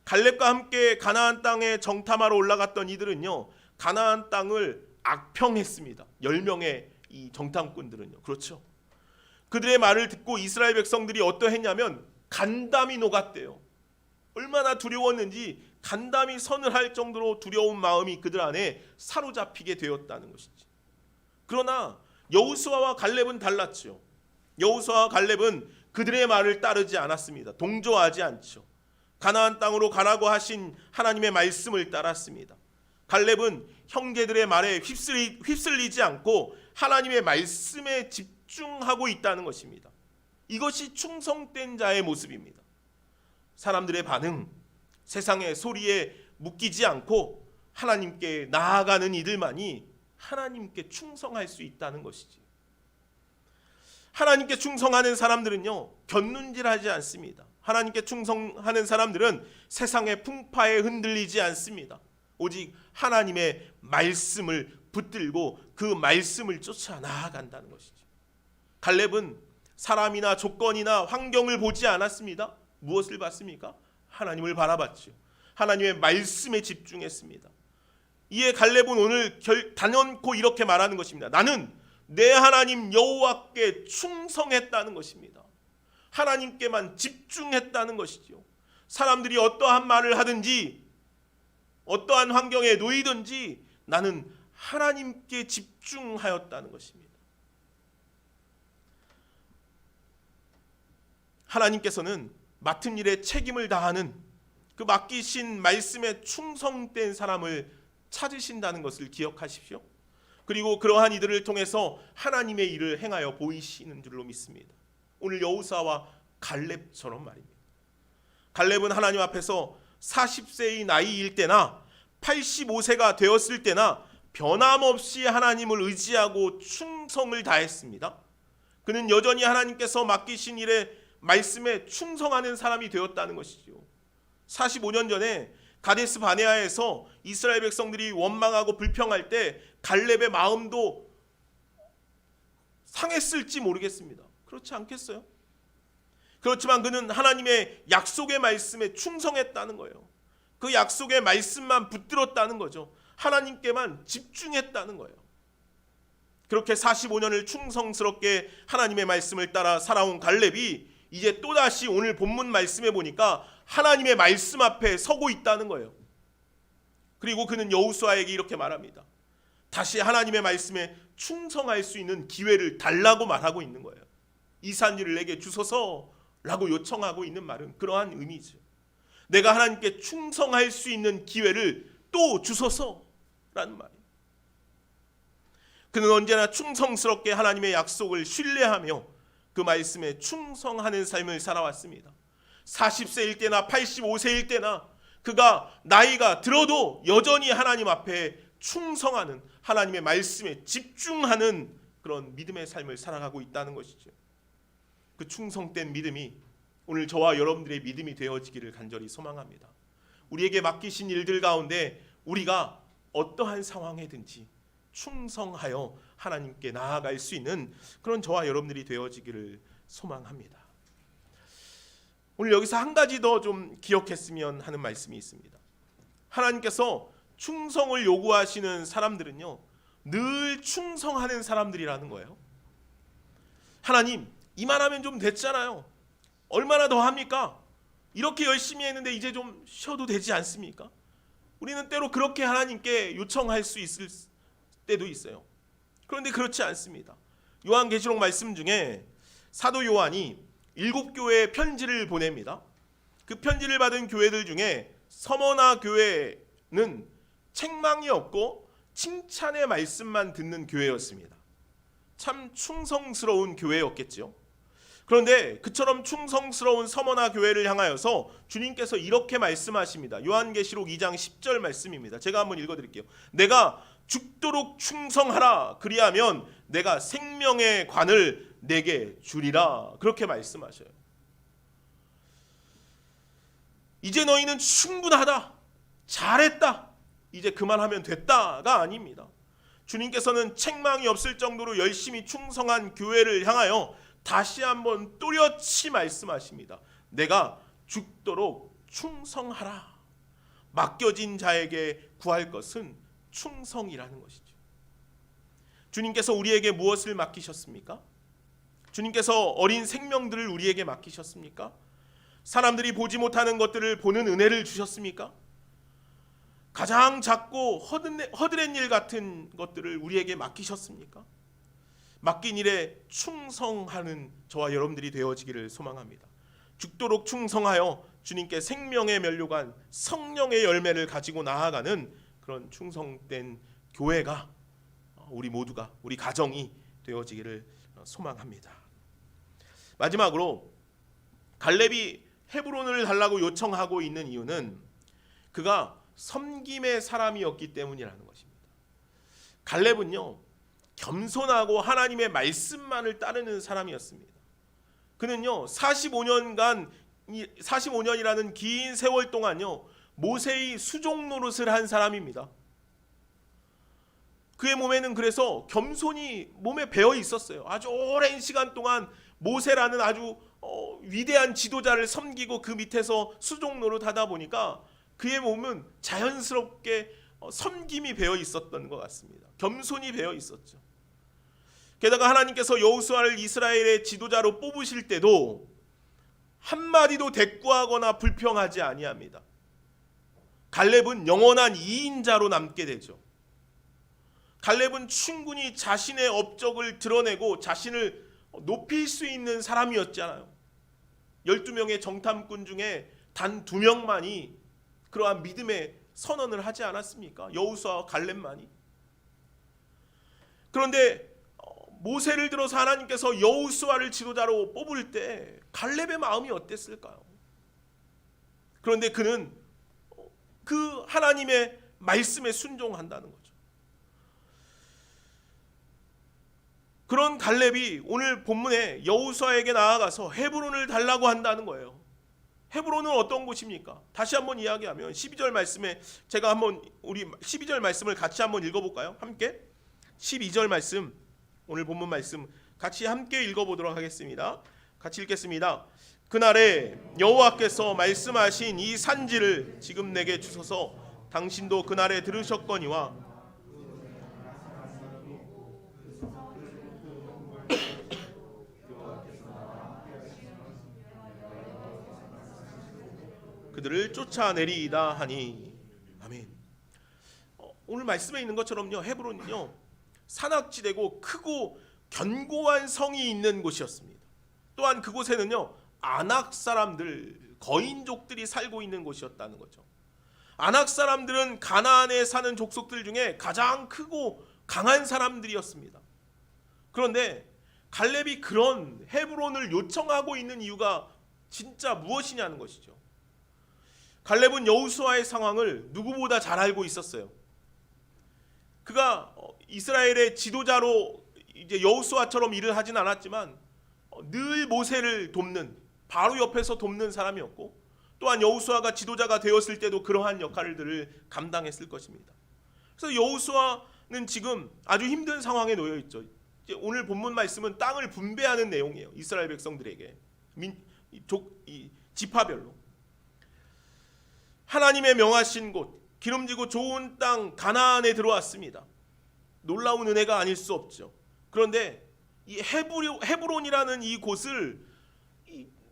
갈렙과 함께 가나안 땅에 정탐하러 올라갔던 이들은요, 가나안 땅을 악평했습니다. 10명의 이 정탐꾼들은요. 그렇죠. 그들의 말을 듣고 이스라엘 백성들이 어떠했냐면 간담이 녹았대요. 얼마나 두려웠는지 간담이 서늘할 정도로 두려운 마음이 그들 안에 사로잡히게 되었다는 것이지. 그러나 여호수아와 갈렙은 달랐죠. 여호수아와 갈렙은 그들의 말을 따르지 않았습니다. 동조하지 않죠. 가나안 땅으로 가라고 하신 하나님의 말씀을 따랐습니다. 갈렙은 형제들의 말에 휩쓸리지 않고 하나님의 말씀에 집중하고 있다는 것입니다. 이것이 충성된 자의 모습입니다. 사람들의 반응, 세상의 소리에 묶이지 않고 하나님께 나아가는 이들만이 하나님께 충성할 수 있다는 것이지. 하나님께 충성하는 사람들은요, 곁눈질하지 않습니다. 하나님께 충성하는 사람들은 세상의 풍파에 흔들리지 않습니다. 오직 하나님의 말씀을 붙들고 그 말씀을 쫓아 나아간다는 것이죠. 갈렙은 사람이나 조건이나 환경을 보지 않았습니다. 무엇을 봤습니까? 하나님을 바라봤죠. 하나님의 말씀에 집중했습니다. 이에 갈렙은 오늘 단연코 이렇게 말하는 것입니다. 나는 내 하나님 여호와께 충성했다는 것입니다. 하나님께만 집중했다는 것이죠. 사람들이 어떠한 말을 하든지 어떠한 환경에 놓이든지 나는 하나님께 집중하였다는 것입니다. 하나님께서는 맡은 일에 책임을 다하는 그 맡기신 말씀에 충성된 사람을 찾으신다는 것을 기억하십시오. 그리고 그러한 이들을 통해서 하나님의 일을 행하여 보이시는 줄로 믿습니다. 오늘 여호수아와 갈렙처럼 말입니다. 갈렙은 하나님 앞에서 40세의 나이일 때나 85세가 되었을 때나 변함없이 하나님을 의지하고 충성을 다했습니다. 그는 여전히 하나님께서 맡기신 일에 말씀에 충성하는 사람이 되었다는 것이죠. 45년 전에 가데스 바네아에서 이스라엘 백성들이 원망하고 불평할 때 갈렙의 마음도 상했을지 모르겠습니다. 그렇지 않겠어요? 그렇지만 그는 하나님의 약속의 말씀에 충성했다는 거예요. 그 약속의 말씀만 붙들었다는 거죠. 하나님께만 집중했다는 거예요. 그렇게 45년을 충성스럽게 하나님의 말씀을 따라 살아온 갈렙이 이제 또다시 오늘 본문 말씀에 보니까 하나님의 말씀 앞에 서고 있다는 거예요. 그리고 그는 여호수아에게 이렇게 말합니다. 다시 하나님의 말씀에 충성할 수 있는 기회를 달라고 말하고 있는 거예요. 이 산지를 내게 주소서라고 요청하고 있는 말은 그러한 의미죠. 내가 하나님께 충성할 수 있는 기회를 또 주소서라는 말이에요. 그는 언제나 충성스럽게 하나님의 약속을 신뢰하며 그 말씀에 충성하는 삶을 살아왔습니다. 40세일 때나 85세일 때나 그가 나이가 들어도 여전히 하나님 앞에 충성하는, 하나님의 말씀에 집중하는 그런 믿음의 삶을 살아가고 있다는 것이죠. 그 충성된 믿음이 오늘 저와 여러분들의 믿음이 되어지기를 간절히 소망합니다. 우리에게 맡기신 일들 가운데 우리가 어떠한 상황에든지 충성하여 하나님께 나아갈 수 있는 그런 저와 여러분들이 되어지기를 소망합니다. 오늘 여기서 한 가지 더 좀 기억했으면 하는 말씀이 있습니다. 하나님께서 충성을 요구하시는 사람들은요, 늘 충성하는 사람들이라는 거예요. 하나님, 이만하면 좀 됐잖아요. 얼마나 더 합니까? 이렇게 열심히 했는데 이제 좀 쉬어도 되지 않습니까? 우리는 때로 그렇게 하나님께 요청할 수 있을 때도 있어요. 그런데 그렇지 않습니다. 요한계시록 말씀 중에 사도 요한이 7교회에 편지를 보냅니다. 그 편지를 받은 교회들 중에 서머나 교회는 책망이 없고 칭찬의 말씀만 듣는 교회였습니다. 참 충성스러운 교회였겠죠. 그런데 그처럼 충성스러운 서머나 교회를 향하여서 주님께서 이렇게 말씀하십니다. 요한계시록 2장 10절 말씀입니다. 제가 한번 읽어드릴게요. 내가 죽도록 충성하라. 그리하면 내가 생명의 관을 내게 주리라. 그렇게 말씀하셔요. 이제 너희는 충분하다. 잘했다. 이제 그만하면 됐다가 아닙니다. 주님께서는 책망이 없을 정도로 열심히 충성한 교회를 향하여 다시 한번 또렷이 말씀하십니다. 내가 죽도록 충성하라. 맡겨진 자에게 구할 것은 충성이라는 것이죠. 주님께서 우리에게 무엇을 맡기셨습니까? 주님께서 어린 생명들을 우리에게 맡기셨습니까? 사람들이 보지 못하는 것들을 보는 은혜를 주셨습니까? 가장 작고 허드렛 일 같은 것들을 우리에게 맡기셨습니까? 맡긴 일에 충성하는 저와 여러분들이 되어지기를 소망합니다. 죽도록 충성하여 주님께 생명의 면류관 성령의 열매를 가지고 나아가는 그런 충성된 교회가 우리 모두가 우리 가정이 되어지기를 소망합니다. 마지막으로 갈렙이 헤브론을 달라고 요청하고 있는 이유는 그가 섬김의 사람이었기 때문이라는 것입니다. 갈렙은요 겸손하고 하나님의 말씀만을 따르는 사람이었습니다. 그는요 45년이라는 긴 세월 동안요 모세의 수종 노릇을 한 사람입니다. 그의 몸에는 그래서 겸손이 몸에 배어 있었어요. 아주 오랜 시간 동안 모세라는 아주 위대한 지도자를 섬기고 그 밑에서 수종 노릇하다 보니까 그의 몸은 자연스럽게 섬김이 배어 있었던 것 같습니다. 겸손이 배어 있었죠. 게다가 하나님께서 여호수아를 이스라엘의 지도자로 뽑으실 때도 한마디도 대꾸하거나 불평하지 아니합니다. 갈렙은 영원한 2인자로 남게 되죠. 갈렙은 충분히 자신의 업적을 드러내고 자신을 높일 수 있는 사람이었잖아요. 12명의 정탐꾼 중에 단 2명만이 그러한 믿음의 선언을 하지 않았습니까? 여호수아와 갈렙만이. 그런데 모세를 들어서 하나님께서 여호수아를 지도자로 뽑을 때 갈렙의 마음이 어땠을까요? 그런데 그는 그 하나님의 말씀에 순종한다는 거죠. 그런 갈렙이 오늘 본문에 여호수아에게 나아가서 헤브론을 달라고 한다는 거예요. 헤브론은 어떤 곳입니까? 다시 한번 이야기하면 12절 말씀에 제가 한번 우리 12절 말씀을 같이 한번 읽어볼까요? 함께 12절 말씀 오늘 본문 말씀 같이 함께 읽어보도록 하겠습니다. 같이 읽겠습니다. 그날에 여호와께서 말씀하신 이 산지를 지금 내게 주소서. 당신도 그날에 들으셨거니와 그들을 쫓아내리이다 하니. 아멘. 오늘 말씀에 있는 것처럼요 헤브론은요 산악지대고 크고 견고한 성이 있는 곳이었습니다. 또한 그곳에는요 아낙 사람들 거인족들이 살고 있는 곳이었다는 거죠. 아낙 사람들은 가나안에 사는 족속들 중에 가장 크고 강한 사람들이었습니다. 그런데 갈렙이 그런 헤브론을 요청하고 있는 이유가 진짜 무엇이냐는 것이죠. 갈렙은 여호수아의 상황을 누구보다 잘 알고 있었어요. 그가 이스라엘의 지도자로 이제 여호수아처럼 일을 하진 않았지만 늘 모세를 돕는 바로 옆에서 돕는 사람이었고 또한 여호수아가 지도자가 되었을 때도 그러한 역할들을 감당했을 것입니다. 그래서 여호수아는 지금 아주 힘든 상황에 놓여 있죠. 이제 오늘 본문 말씀은 땅을 분배하는 내용이에요. 이스라엘 백성들에게 지파별로 하나님의 명하신 곳 기름지고 좋은 땅 가나안에 들어왔습니다. 놀라운 은혜가 아닐 수 없죠. 그런데 이 헤브론이라는 이 곳을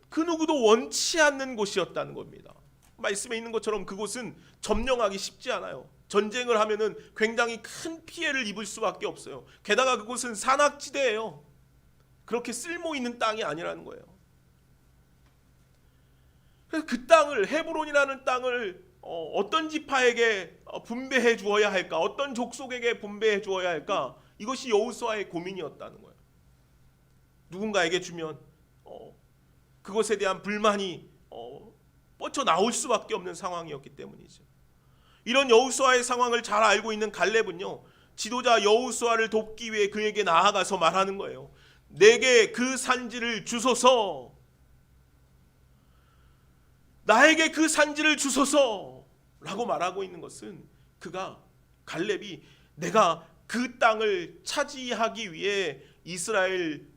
그 누구도 원치 않는 곳이었다는 겁니다. 말씀에 있는 것처럼 그곳은 점령하기 쉽지 않아요. 전쟁을 하면은 굉장히 큰 피해를 입을 수밖에 없어요. 게다가 그곳은 산악지대예요. 그렇게 쓸모 있는 땅이 아니라는 거예요. 그래서 그 땅을, 헤브론이라는 땅을 어떤 지파에게 분배해 주어야 할까? 어떤 족속에게 분배해 주어야 할까? 이것이 여호수아의 고민이었다는 거예요. 누군가에게 주면 그것에 대한 불만이 뻗쳐 나올 수밖에 없는 상황이었기 때문이죠. 이런 여호수아의 상황을 잘 알고 있는 갈렙은요, 지도자 여호수아를 돕기 위해 그에게 나아가서 말하는 거예요. 내게 그 산지를 주소서. 나에게 그 산지를 주소서 라고 말하고 있는 것은 갈렙이 내가 그 땅을 차지하기 위해 이스라엘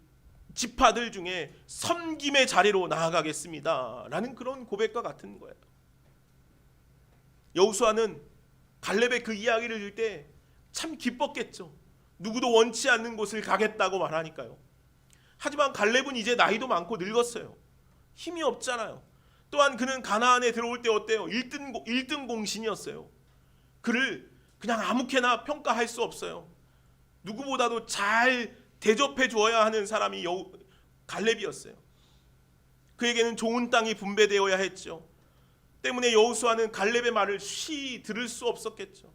지파들 중에 섬김의 자리로 나아가겠습니다 라는 그런 고백과 같은 거예요. 여호수아는 갈렙의 그 이야기를 들을 때 참 기뻤겠죠. 누구도 원치 않는 곳을 가겠다고 말하니까요. 하지만 갈렙은 이제 나이도 많고 늙었어요. 힘이 없잖아요. 또한 그는 가나안에 들어올 때 어때요? 1등 공신이었어요. 그를 그냥 아무렇게나 평가할 수 없어요. 누구보다도 잘 대접해 주어야 하는 사람이 갈렙이었어요. 그에게는 좋은 땅이 분배되어야 했죠. 때문에 여호수아는 갈렙의 말을 쉬이 들을 수 없었겠죠.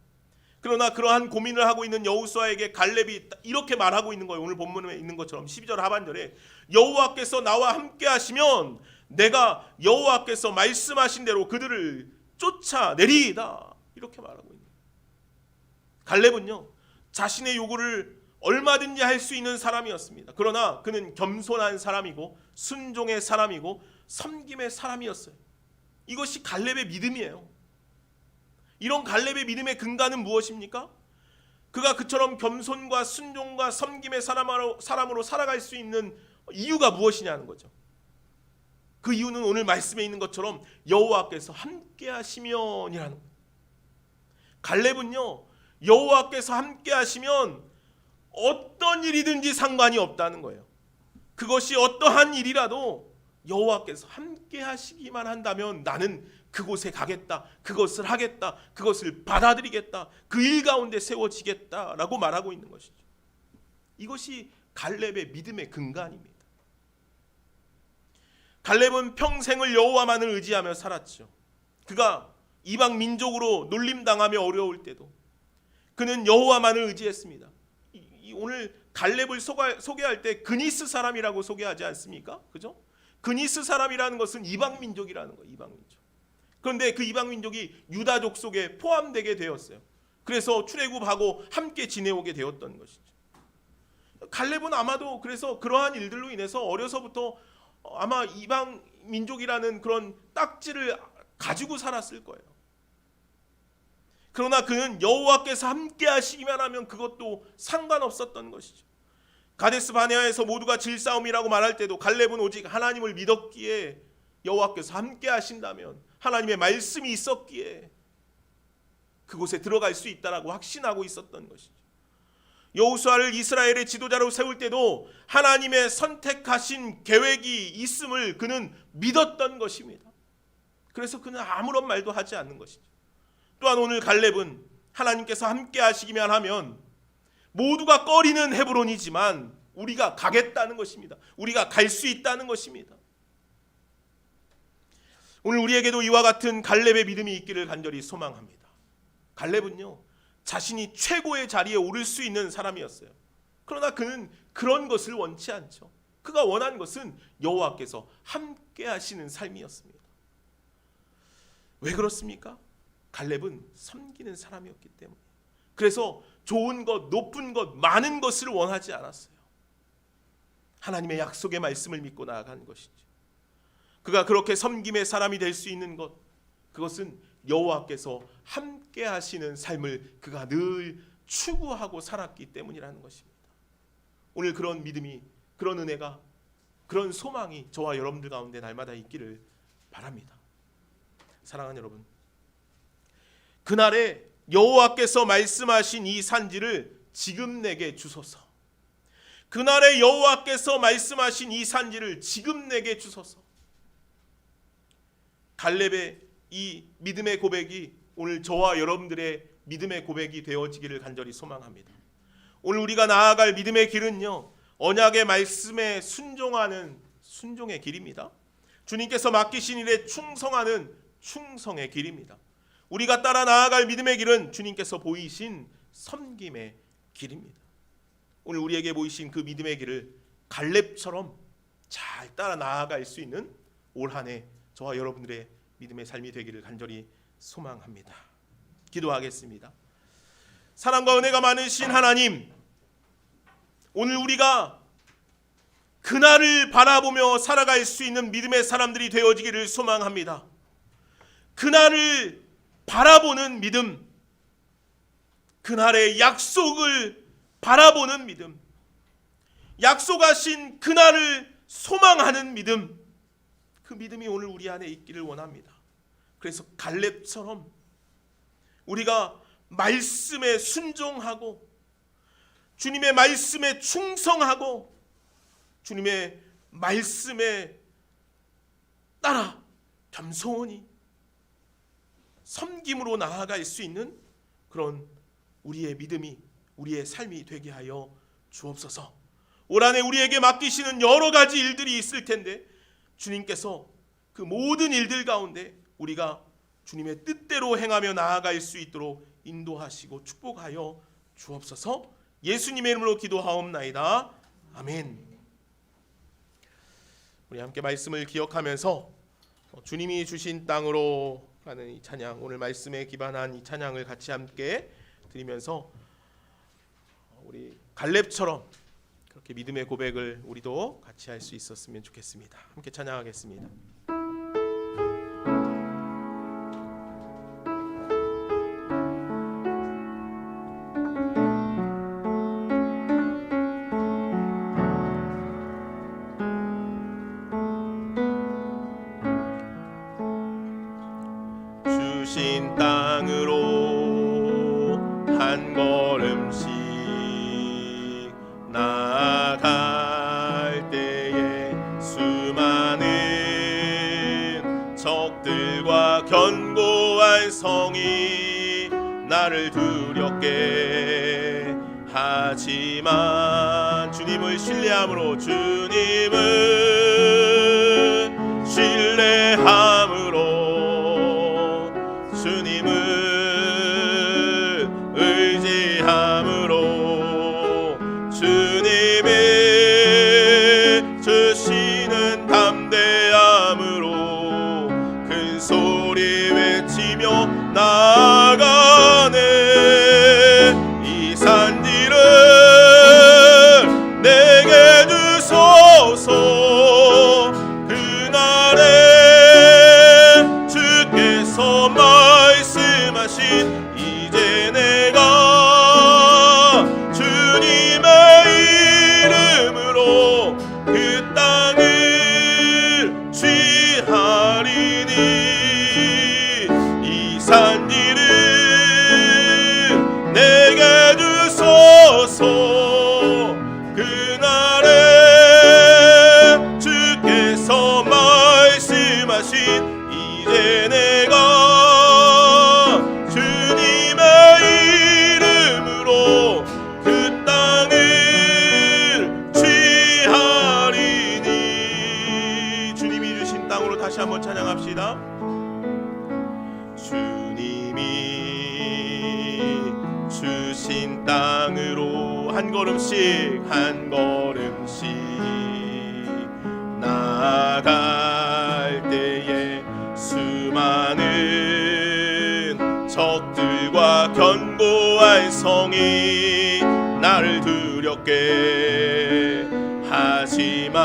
그러나 그러한 고민을 하고 있는 여호수아에게 갈렙이 이렇게 말하고 있는 거예요. 오늘 본문에 있는 것처럼 12절 하반절에 여호와께서 나와 함께 하시면 내가 여호와께서 말씀하신 대로 그들을 쫓아내리이다 이렇게 말하고 있는 거예요. 갈렙은요, 자신의 요구를 얼마든지 할 수 있는 사람이었습니다. 그러나 그는 겸손한 사람이고 순종의 사람이고 섬김의 사람이었어요. 이것이 갈렙의 믿음이에요. 이런 갈렙의 믿음의 근간은 무엇입니까? 그가 그처럼 겸손과 순종과 섬김의 사람으로 살아갈 수 있는 이유가 무엇이냐는 거죠. 그 이유는 오늘 말씀에 있는 것처럼 여호와께서 함께 하시면이라는 거예요. 갈렙은요, 여호와께서 함께 하시면 어떤 일이든지 상관이 없다는 거예요. 그것이 어떠한 일이라도 여호와께서 함께 하시기만 한다면 나는 그곳에 가겠다, 그것을 하겠다, 그것을 받아들이겠다, 그 일 가운데 세워지겠다라고 말하고 있는 것이죠. 이것이 갈렙의 믿음의 근간입니다. 갈렙은 평생을 여호와만을 의지하며 살았죠. 그가 이방 민족으로 놀림당하며 어려울 때도 그는 여호와만을 의지했습니다. 오늘 갈렙을 소개할 때 그니스 사람이라고 소개하지 않습니까? 그죠? 그니스 사람이라는 것은 이방 민족이라는 거예요. 이방 민족. 그런데 그 이방 민족이 유다족 속에 포함되게 되었어요. 그래서 출애굽하고 함께 지내오게 되었던 것이죠. 갈렙은 아마도 그래서 그러한 일들로 인해서 어려서부터 아마 이방 민족이라는 그런 딱지를 가지고 살았을 거예요. 그러나 그는 여호와께서 함께 하시기만 하면 그것도 상관없었던 것이죠. 가데스 바네아에서 모두가 질싸움이라고 말할 때도 갈렙은 오직 하나님을 믿었기에 여호와께서 함께 하신다면, 하나님의 말씀이 있었기에 그곳에 들어갈 수 있다라고 확신하고 있었던 것이죠. 여호수아를 이스라엘의 지도자로 세울 때도 하나님의 선택하신 계획이 있음을 그는 믿었던 것입니다. 그래서 그는 아무런 말도 하지 않는 것이죠. 또한 오늘 갈렙은 하나님께서 함께 하시기만 하면 모두가 꺼리는 헤브론이지만 우리가 가겠다는 것입니다. 우리가 갈 수 있다는 것입니다. 오늘 우리에게도 이와 같은 갈렙의 믿음이 있기를 간절히 소망합니다. 갈렙은요, 자신이 최고의 자리에 오를 수 있는 사람이었어요. 그러나 그는 그런 것을 원치 않죠. 그가 원한 것은 여호와께서 함께 하시는 삶이었습니다. 왜 그렇습니까? 갈렙은 섬기는 사람이었기 때문에. 그래서 좋은 것, 높은 것, 많은 것을 원하지 않았어요. 하나님의 약속의 말씀을 믿고 나아간 것이죠. 그가 그렇게 섬김의 사람이 될 수 있는 것, 그것은 여호와께서 함께 하시는 삶을 그가 늘 추구하고 살았기 때문이라는 것입니다. 오늘 그런 믿음이, 그런 은혜가, 그런 소망이 저와 여러분들 가운데 날마다 있기를 바랍니다. 사랑하는 여러분, 그날에 여호와께서 말씀하신 이 산지를 지금 내게 주소서. 그날에 여호와께서 말씀하신 이 산지를 지금 내게 주소서. 갈렙의 이 믿음의 고백이 오늘 저와 여러분들의 믿음의 고백이 되어지기를 간절히 소망합니다. 오늘 우리가 나아갈 믿음의 길은요, 언약의 말씀에 순종하는 순종의 길입니다. 주님께서 맡기신 일에 충성하는 충성의 길입니다. 우리가 따라 나아갈 믿음의 길은 주님께서 보이신 섬김의 길입니다. 오늘 우리에게 보이신 그 믿음의 길을 갈렙처럼 잘 따라 나아갈 수 있는 올 한 해 저와 여러분들의 믿음의 삶이 되기를 간절히 소망합니다. 기도하겠습니다. 사랑과 은혜가 많으신 하나님, 오늘 우리가 그날을 바라보며 살아갈 수 있는 믿음의 사람들이 되어지기를 소망합니다. 그날을 바라보는 믿음, 그날의 약속을 바라보는 믿음, 약속하신 그날을 소망하는 믿음, 그 믿음이 오늘 우리 안에 있기를 원합니다. 그래서 갈렙처럼 우리가 말씀에 순종하고 주님의 말씀에 충성하고 주님의 말씀에 따라 겸손히 섬김으로 나아갈 수 있는 그런 우리의 믿음이, 우리의 삶이 되게 하여 주옵소서. 올 한 해 우리에게 맡기시는 여러 가지 일들이 있을 텐데 주님께서 그 모든 일들 가운데 우리가 주님의 뜻대로 행하며 나아갈 수 있도록 인도하시고 축복하여 주옵소서. 예수님의 이름으로 기도하옵나이다. 아멘. 우리 함께 말씀을 기억하면서 주님이 주신 땅으로 라는 이 찬양, 오늘 말씀에 기반한 이 찬양을 같이 함께 드리면서 우리 갈렙처럼 그렇게 믿음의 고백을 우리도 같이 할 수 있었으면 좋겠습니다. 함께 찬양하겠습니다. 주신 땅으로 한 걸음씩 나아갈 때에 수많은 적들과 견고한 성이 나를 두렵게 하지만 주님을 신뢰함으로 주님을 주시는 담대함으로 큰 소리 외치며 나아가네. 이 산지를 내게 주소서. 그날에 주께서 말씀하신 이제 내가 주님의 이름으로 그 땅을 취하리니. 이 산지를 내게 주소서. 그날에 주께서 말씀하신 이제 내가 주님의 이름으로 그 땅을 취하리니. 주님이 주신 땅으로 다시 한번 찬양합시다. 주님이 주신 땅으로 한 걸음씩 한 걸음씩 나아갈 때에 수많은 적들과 견고한 성이 나를 두렵게 하지만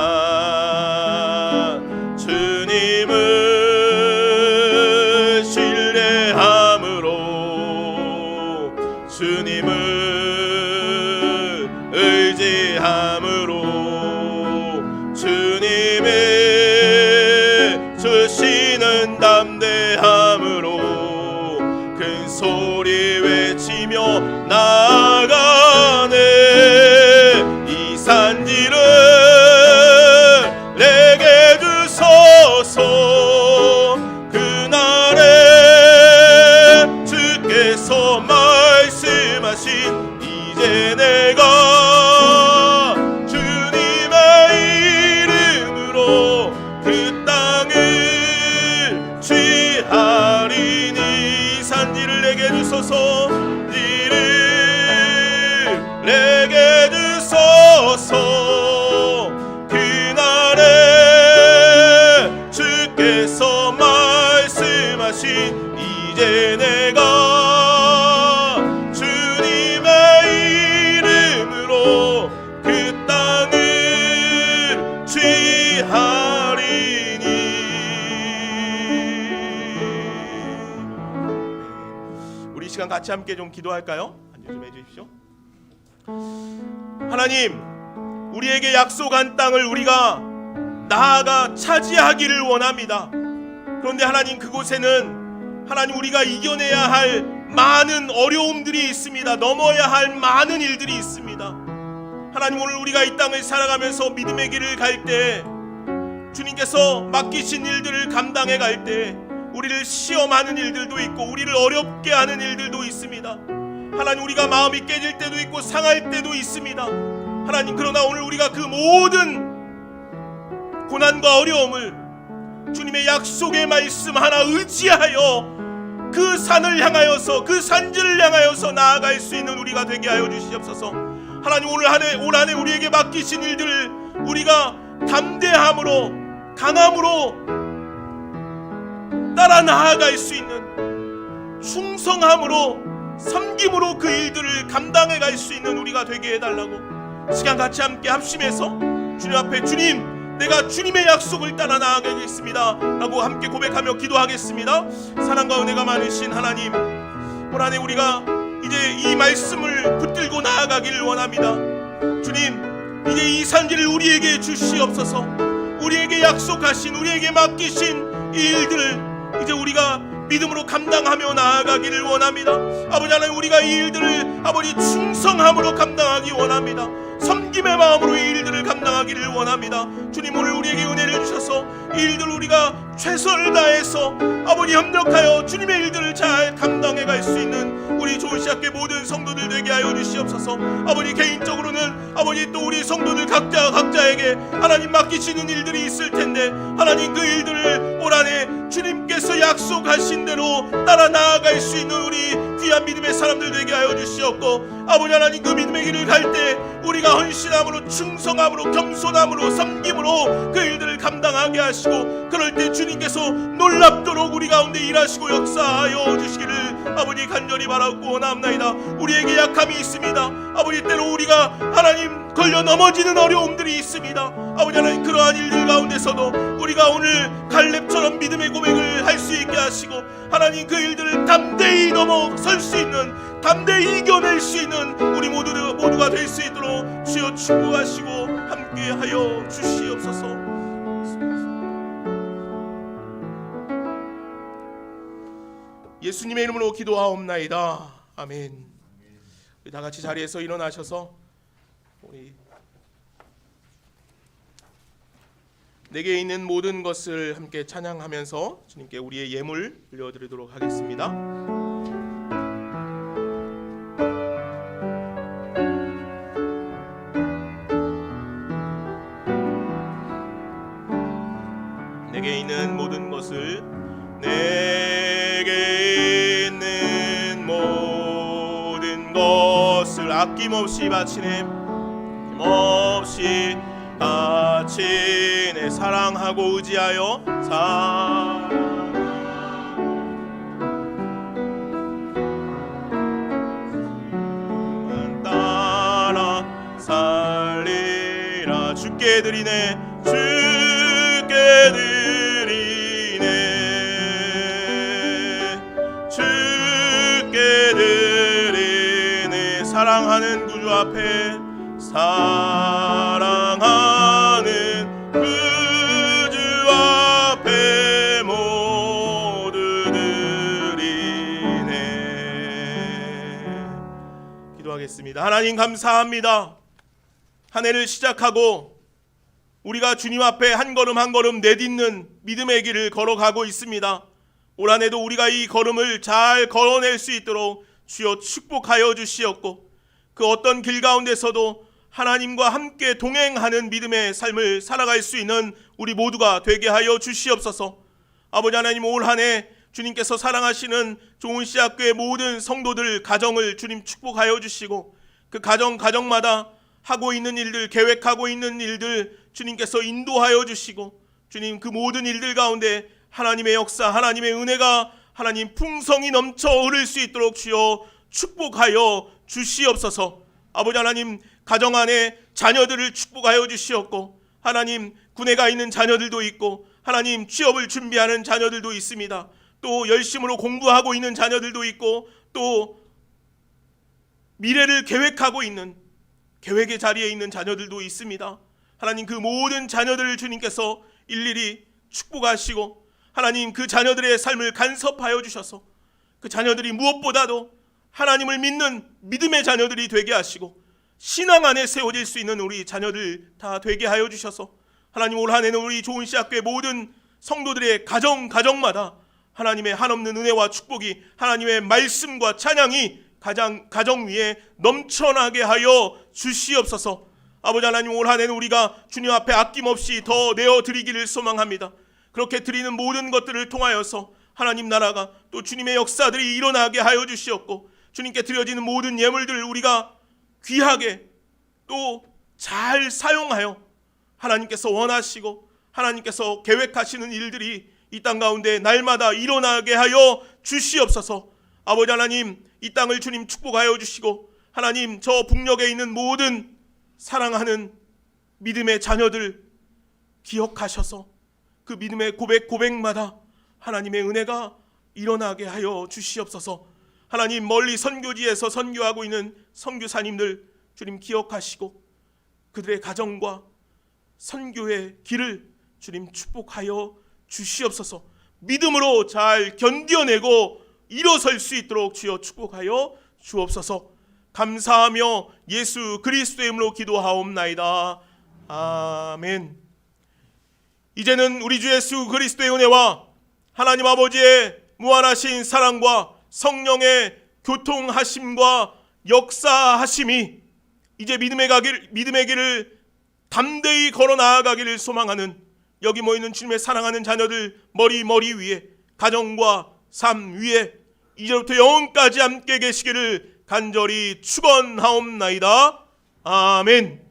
주님을 신뢰함으로 주님을 의지함으로 주님의 주시는 담대함으로 큰 소리 외치며 나아가네. 이 이제 내가 주님의 이름으로 그 땅을 취하리니. 우리 이 시간 같이 함께 좀 기도할까요? 앉아 좀 해주십시오. 하나님, 우리에게 약속한 땅을 우리가 나아가 차지하기를 원합니다. 그런데 하나님, 그곳에는 하나님 우리가 이겨내야 할 많은 어려움들이 있습니다. 넘어야 할 많은 일들이 있습니다. 하나님, 오늘 우리가 이 땅을 살아가면서 믿음의 길을 갈 때, 주님께서 맡기신 일들을 감당해 갈 때 우리를 시험하는 일들도 있고 우리를 어렵게 하는 일들도 있습니다. 하나님, 우리가 마음이 깨질 때도 있고 상할 때도 있습니다. 하나님, 그러나 오늘 우리가 그 모든 고난과 어려움을 주님의 약속의 말씀 하나 의지하여 그 산을 향하여서, 그 산지를 향하여서 나아갈 수 있는 우리가 되게 하여 주시옵소서. 하나님, 올 한해 우리에게 맡기신 일들을 우리가 담대함으로, 강함으로 따라 나아갈 수 있는, 충성함으로, 섬김으로 그 일들을 감당해 갈 수 있는 우리가 되게 해달라고 시간 같이 함께 합심해서 주님 앞에, 주님, 내가 주님의 약속을 따라 나아가겠습니다 라고 함께 고백하며 기도하겠습니다. 사랑과 은혜가 많으신 하나님, 올 한해 우리가 이제 이 말씀을 붙들고 나아가기를 원합니다. 주님, 이제 이 산지를 우리에게 주시옵소서. 우리에게 약속하신, 우리에게 맡기신 이 일들을 이제 우리가 믿음으로 감당하며 나아가기를 원합니다. 아버지 하나님, 우리가 이 일들을 아버지 충성함으로 감당하기 원합니다. 섬김의 마음으로 이 일들을 감당하기를 원합니다. 주님, 오늘 우리에게 은혜를 주셔서 이 일들을 우리가 최선을 다해서 아버지 협력하여 주님의 일들을 잘 감당해 갈 수 있는 우리 좋은시학교 모든 성도들 되게 하여 주시옵소서. 아버지, 개인적으로는 아버지 또 우리 성도들 각자에게 하나님 맡기시는 일들이 있을 텐데, 하나님 그 일들을 올 한해 주님께서 약속하신 대로 따라 나아갈 수 있는 우리 귀한 믿음의 사람들 되게 하여 주시옵고, 아버지 하나님, 그 믿음의 길을 갈 때 우리가 헌신함으로, 충성함으로, 겸손함으로, 섬김으로 그 일들을 감당하게 하시고, 그럴 때 주님께서 놀랍도록 우리 가운데 일하시고 역사하여 주시기를 아버지 간절히 바라고 원합나이다. 우리에게 약함이 있습니다. 아버지, 때로 우리가 하나님 걸려 넘어지는 어려움들이 있습니다. 아버지 하나님, 그러한 일들 가운데서도 우리가 오늘 갈렙처럼 믿음의 고백을 할 수 있게 하시고, 하나님 그 일들을 담대히 넘어설 수 있는, 담대히 이겨낼 수 있는 우리 모두가 될 수 있도록 주여 축복하시고 함께하여 주시옵소서. 예수님의 이름으로 기도하옵나이다. 아멘. 우리 다 같이 자리에서 일어나셔서 우리 내게 있는 모든 것을 함께 찬양하면서 주님께 우리의 예물 드려드리도록 하겠습니다. 내게 있는 모든 것을, 내게 있는 모든 것을 아낌없이 바치네, 아낌없이 바치네. 사랑하고 의지하여 따라 살리라. 주께 드리네, 주께 드리네, 주께 드리네. 사랑하는 구주 앞에, 사랑하는 구주 앞에 모두 드리네. 기도하겠습니다. 하나님 감사합니다. 한 해를 시작하고 우리가 주님 앞에 한 걸음 한 걸음 내딛는 믿음의 길을 걸어가고 있습니다. 올 한 해도 우리가 이 걸음을 잘 걸어낼 수 있도록 주여 축복하여 주시옵고, 그 어떤 길 가운데서도 하나님과 함께 동행하는 믿음의 삶을 살아갈 수 있는 우리 모두가 되게 하여 주시옵소서. 아버지 하나님, 올 한 해 주님께서 사랑하시는 좋은시학교의 모든 성도들 가정을 주님 축복하여 주시고, 그 가정마다 하고 있는 일들, 계획하고 있는 일들 주님께서 인도하여 주시고, 주님 그 모든 일들 가운데 하나님의 역사, 하나님의 은혜가 하나님 풍성이 넘쳐 흐를 수 있도록 주여 축복하여 주시옵소서. 아버지 하나님, 가정 안에 자녀들을 축복하여 주시옵고, 하나님 군에 가 있는 자녀들도 있고, 하나님 취업을 준비하는 자녀들도 있습니다. 또 열심으로 공부하고 있는 자녀들도 있고, 또 미래를 계획하고 있는 계획의 자리에 있는 자녀들도 있습니다. 하나님 그 모든 자녀들을 주님께서 일일이 축복하시고, 하나님 그 자녀들의 삶을 간섭하여 주셔서 그 자녀들이 무엇보다도 하나님을 믿는 믿음의 자녀들이 되게 하시고, 신앙 안에 세워질 수 있는 우리 자녀들 다 되게 하여 주셔서, 하나님 올 한 해는 우리 좋은 시학교의 모든 성도들의 가정마다 하나님의 한없는 은혜와 축복이, 하나님의 말씀과 찬양이 가정 위에 넘쳐나게 하여 주시옵소서. 아버지 하나님, 올 한 해는 우리가 주님 앞에 아낌없이 더 내어드리기를 소망합니다. 그렇게 드리는 모든 것들을 통하여서 하나님 나라가 또 주님의 역사들이 일어나게 하여 주시옵고, 주님께 드려지는 모든 예물들을 우리가 귀하게 또 잘 사용하여 하나님께서 원하시고 하나님께서 계획하시는 일들이 이 땅 가운데 날마다 일어나게 하여 주시옵소서. 아버지 하나님, 이 땅을 주님 축복하여 주시고, 하나님 저 북녘에 있는 모든 사랑하는 믿음의 자녀들 기억하셔서 그 믿음의 고백마다 하나님의 은혜가 일어나게 하여 주시옵소서. 하나님 멀리 선교지에서 선교하고 있는 선교사님들 주님 기억하시고, 그들의 가정과 선교의 길을 주님 축복하여 주시옵소서. 믿음으로 잘 견뎌내고 일어설 수 있도록 주여 축복하여 주옵소서. 감사하며 예수 그리스도의 이름으로 기도하옵나이다. 아멘. 이제는 우리 주 예수 그리스도의 은혜와 하나님 아버지의 무한하신 사랑과 성령의 교통하심과 역사하심이 이제 믿음의 길을 담대히 걸어 나아가기를 소망하는 여기 모이는 주님의 사랑하는 자녀들 머리 위에, 가정과 삶 위에 이제부터 영원까지 함께 계시기를 간절히 축원하옵나이다. 아멘.